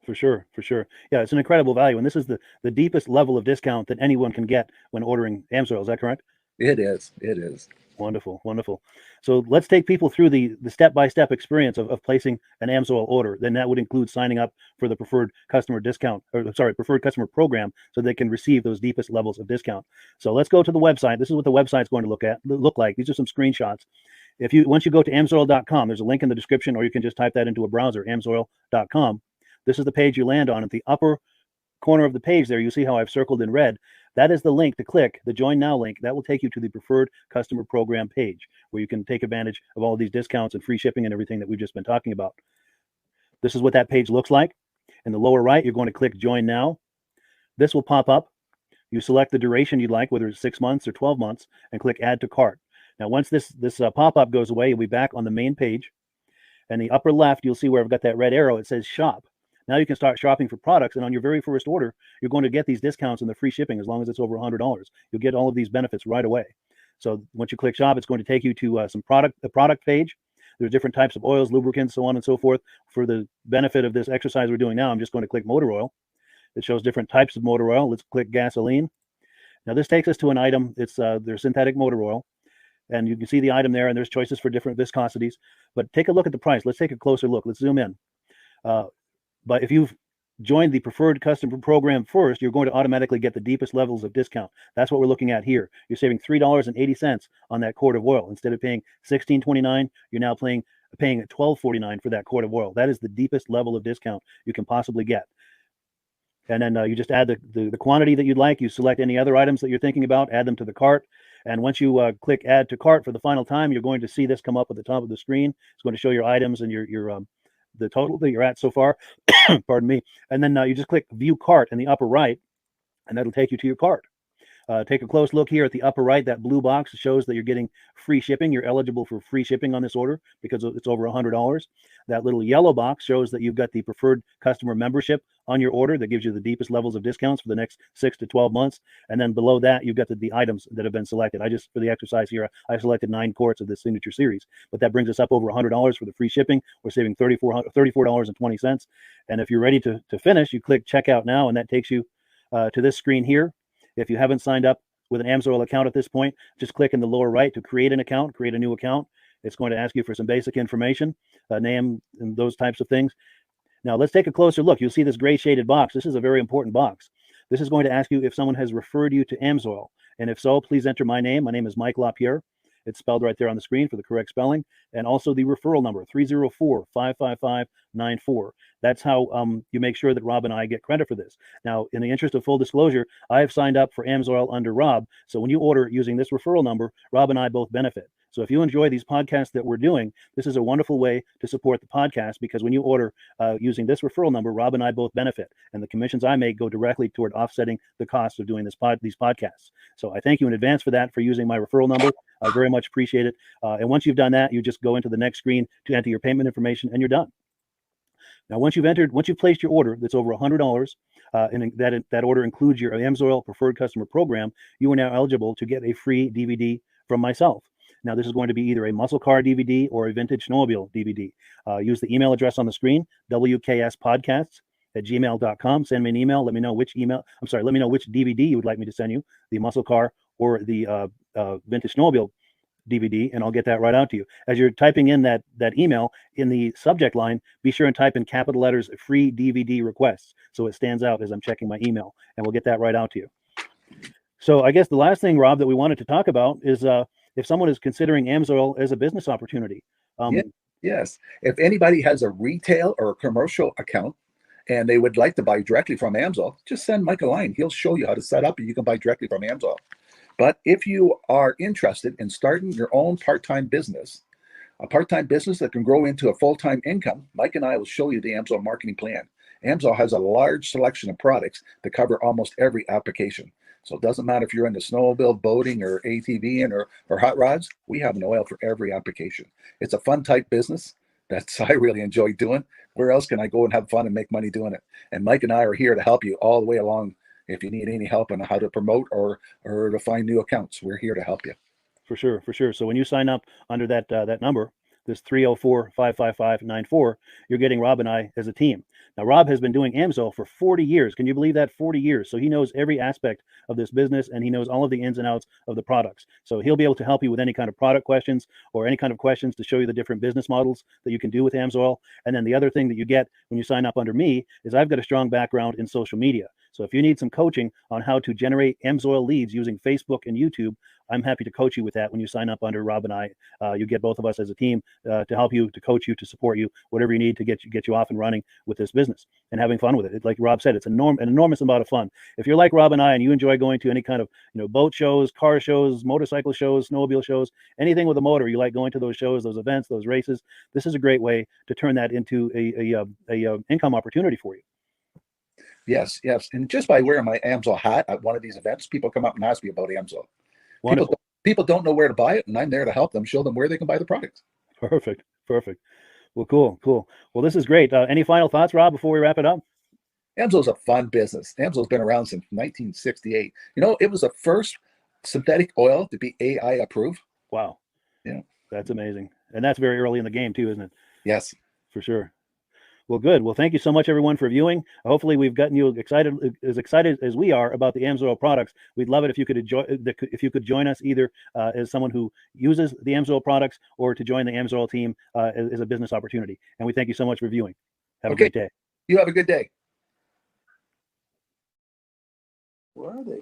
For sure, for sure. Yeah, it's an incredible value. And this is the deepest level of discount that anyone can get when ordering AMSOIL. Is that correct? It is. It is. Wonderful, wonderful. So let's take people through the step-by-step experience of placing an AMSOIL order. Then that would include signing up for the preferred customer discount, preferred customer program, so they can receive those deepest levels of discount. So let's go to the website. This is what the website's going to look like. These are some screenshots. Once you go to amsoil.com, there's a link in the description, or you can just type that into a browser, amsoil.com. This is the page you land on. At the upper corner of the page there, you see how I've circled in red That is the link to click, the Join Now link. That will take you to the Preferred Customer Program page where you can take advantage of all of these discounts and free shipping and everything that we've just been talking about. This is what that page looks like. In the lower right, you're going to click Join Now. This will pop up. You select the duration you'd like, whether it's 6 months or 12 months, and click Add to Cart. Now, once this pop-up goes away, you'll be back on the main page. And the upper left, you'll see where I've got that red arrow. It says Shop. Now you can start shopping for products, and on your very first order, you're going to get these discounts and the free shipping as long as it's over $100. You'll get all of these benefits right away. So once you click Shop, it's going to take you to the product page. There's different types of oils, lubricants, so on and so forth. For the benefit of this exercise we're doing now, I'm just going to click motor oil. It shows different types of motor oil. Let's click gasoline. Now this takes us to an item. It's their synthetic motor oil. And you can see the item there, and there's choices for different viscosities. But take a look at the price. Let's take a closer look. Let's zoom in. But if you've joined the Preferred Customer Program first, you're going to automatically get the deepest levels of discount. That's what we're looking at here. You're saving $3.80 on that quart of oil. Instead of paying $16.29, you're now paying $12.49 for that quart of oil. That is the deepest level of discount you can possibly get. And then you just add the quantity that you'd like. You select any other items that you're thinking about, add them to the cart. And once you click Add to Cart for the final time, you're going to see this come up at the top of the screen. It's going to show your items and the total that you're at so far. Pardon me. And then you just click View Cart in the upper right, and that'll take you to your cart. Take a close look here at the upper right. That blue box shows that you're getting free shipping. You're eligible for free shipping on this order because it's over $100. That little yellow box shows that you've got the Preferred Customer Membership on your order that gives you the deepest levels of discounts for the next 6 to 12 months. And then below that, you've got the items that have been selected. For the exercise here, I selected 9 quarts of the Signature Series, but that brings us up over $100 for the free shipping. We're saving $34.20. And if you're ready to finish, you click Checkout Now, and that takes you to this screen here. If you haven't signed up with an AMSOIL account at this point, just click in the lower right to create an account, create a new account. It's going to ask you for some basic information, name, and those types of things. Now let's take a closer look. You'll see this gray shaded box. This is a very important box. This is going to ask you if someone has referred you to AMSOIL. And if so, please enter my name. My name is Mike LaPierre. It's spelled right there on the screen for the correct spelling. And also the referral number, 304-555-94. That's how you make sure that Rob and I get credit for this. Now, in the interest of full disclosure, I have signed up for AMSOIL under Rob. So when you order using this referral number, Rob and I both benefit. So if you enjoy these podcasts that we're doing, this is a wonderful way to support the podcast, because when you order using this referral number, Rob and I both benefit. And the commissions I make go directly toward offsetting the cost of doing these podcasts. So I thank you in advance for that, for using my referral number. I very much appreciate it. And once you've done that, you just go into the next screen to enter your payment information, and you're done. Now, once you've placed your order that's over $100, and that order includes your AMSOIL Preferred Customer Program, you are now eligible to get a free DVD from myself. Now, this is going to be either a muscle car DVD or a vintage snowmobile DVD. Use the email address on the screen, wkspodcasts@gmail.com. Send me an email. Let me know which DVD you would like me to send you, the muscle car or the vintage snowmobile DVD, and I'll get that right out to you. As you're typing in that email, in the subject line, be sure and type in capital letters "free DVD requests" so it stands out as I'm checking my email, and we'll get that right out to you. So I guess the last thing, Rob, that we wanted to talk about is if someone is considering AMSOIL as a business opportunity. Yes. If anybody has a retail or a commercial account and they would like to buy directly from AMSOIL, just send Mike a line. He'll show you how to set up, and you can buy directly from AMSOIL. But if you are interested in starting your own part-time business, a part-time business that can grow into a full-time income, Mike and I will show you the AMSOIL marketing plan. AMSOIL has a large selection of products that cover almost every application. So it doesn't matter if you're into snowmobile, boating, or ATVing, or hot rods, we have an oil for every application. It's a fun type business that I really enjoy doing. Where else can I go and have fun and make money doing it? And Mike and I are here to help you all the way along. If you need any help on how to promote or to find new accounts, we're here to help you. For sure. So when you sign up under that number, this 304-555-94, you're getting Rob and I as a team. Now, Rob has been doing AMSOIL for 40 years. Can you believe that? 40 years. So he knows every aspect of this business, and he knows all of the ins and outs of the products. So he'll be able to help you with any kind of product questions or any kind of questions to show you the different business models that you can do with AMSOIL. And then the other thing that you get when you sign up under me is I've got a strong background in social media. So if you need some coaching on how to generate AMSOIL leads using Facebook and YouTube, I'm happy to coach you with that when you sign up under Rob and I. You get both of us as a team to help you, to coach you, to support you, whatever you need to get you off and running with this business and having fun with it. Like Rob said, it's an enormous amount of fun. If you're like Rob and I and you enjoy going to any kind of boat shows, car shows, motorcycle shows, snowmobile shows, anything with a motor, you like going to those shows, those events, those races, this is a great way to turn that into a income opportunity for you. Yes, yes. And just by wearing my AMSOIL hat at one of these events, people come up and ask me about AMSOIL. People don't know where to buy it, and I'm there to help them, show them where they can buy the product. Perfect. Well, cool. Well, this is great. Any final thoughts, Rob, before we wrap it up? AMSOIL's a fun business. AMSOIL's been around since 1968. It was the first synthetic oil to be AI approved. Wow. Yeah. That's amazing. And that's very early in the game too, isn't it? Yes. For sure. Well, good. Well, thank you so much, everyone, for viewing. Hopefully, we've gotten you excited as we are about the AMSOIL products. We'd love it if you could join us either as someone who uses the AMSOIL products or to join the AMSOIL team as a business opportunity. And we thank you so much for viewing. Have a great day. You have a good day. Where are they?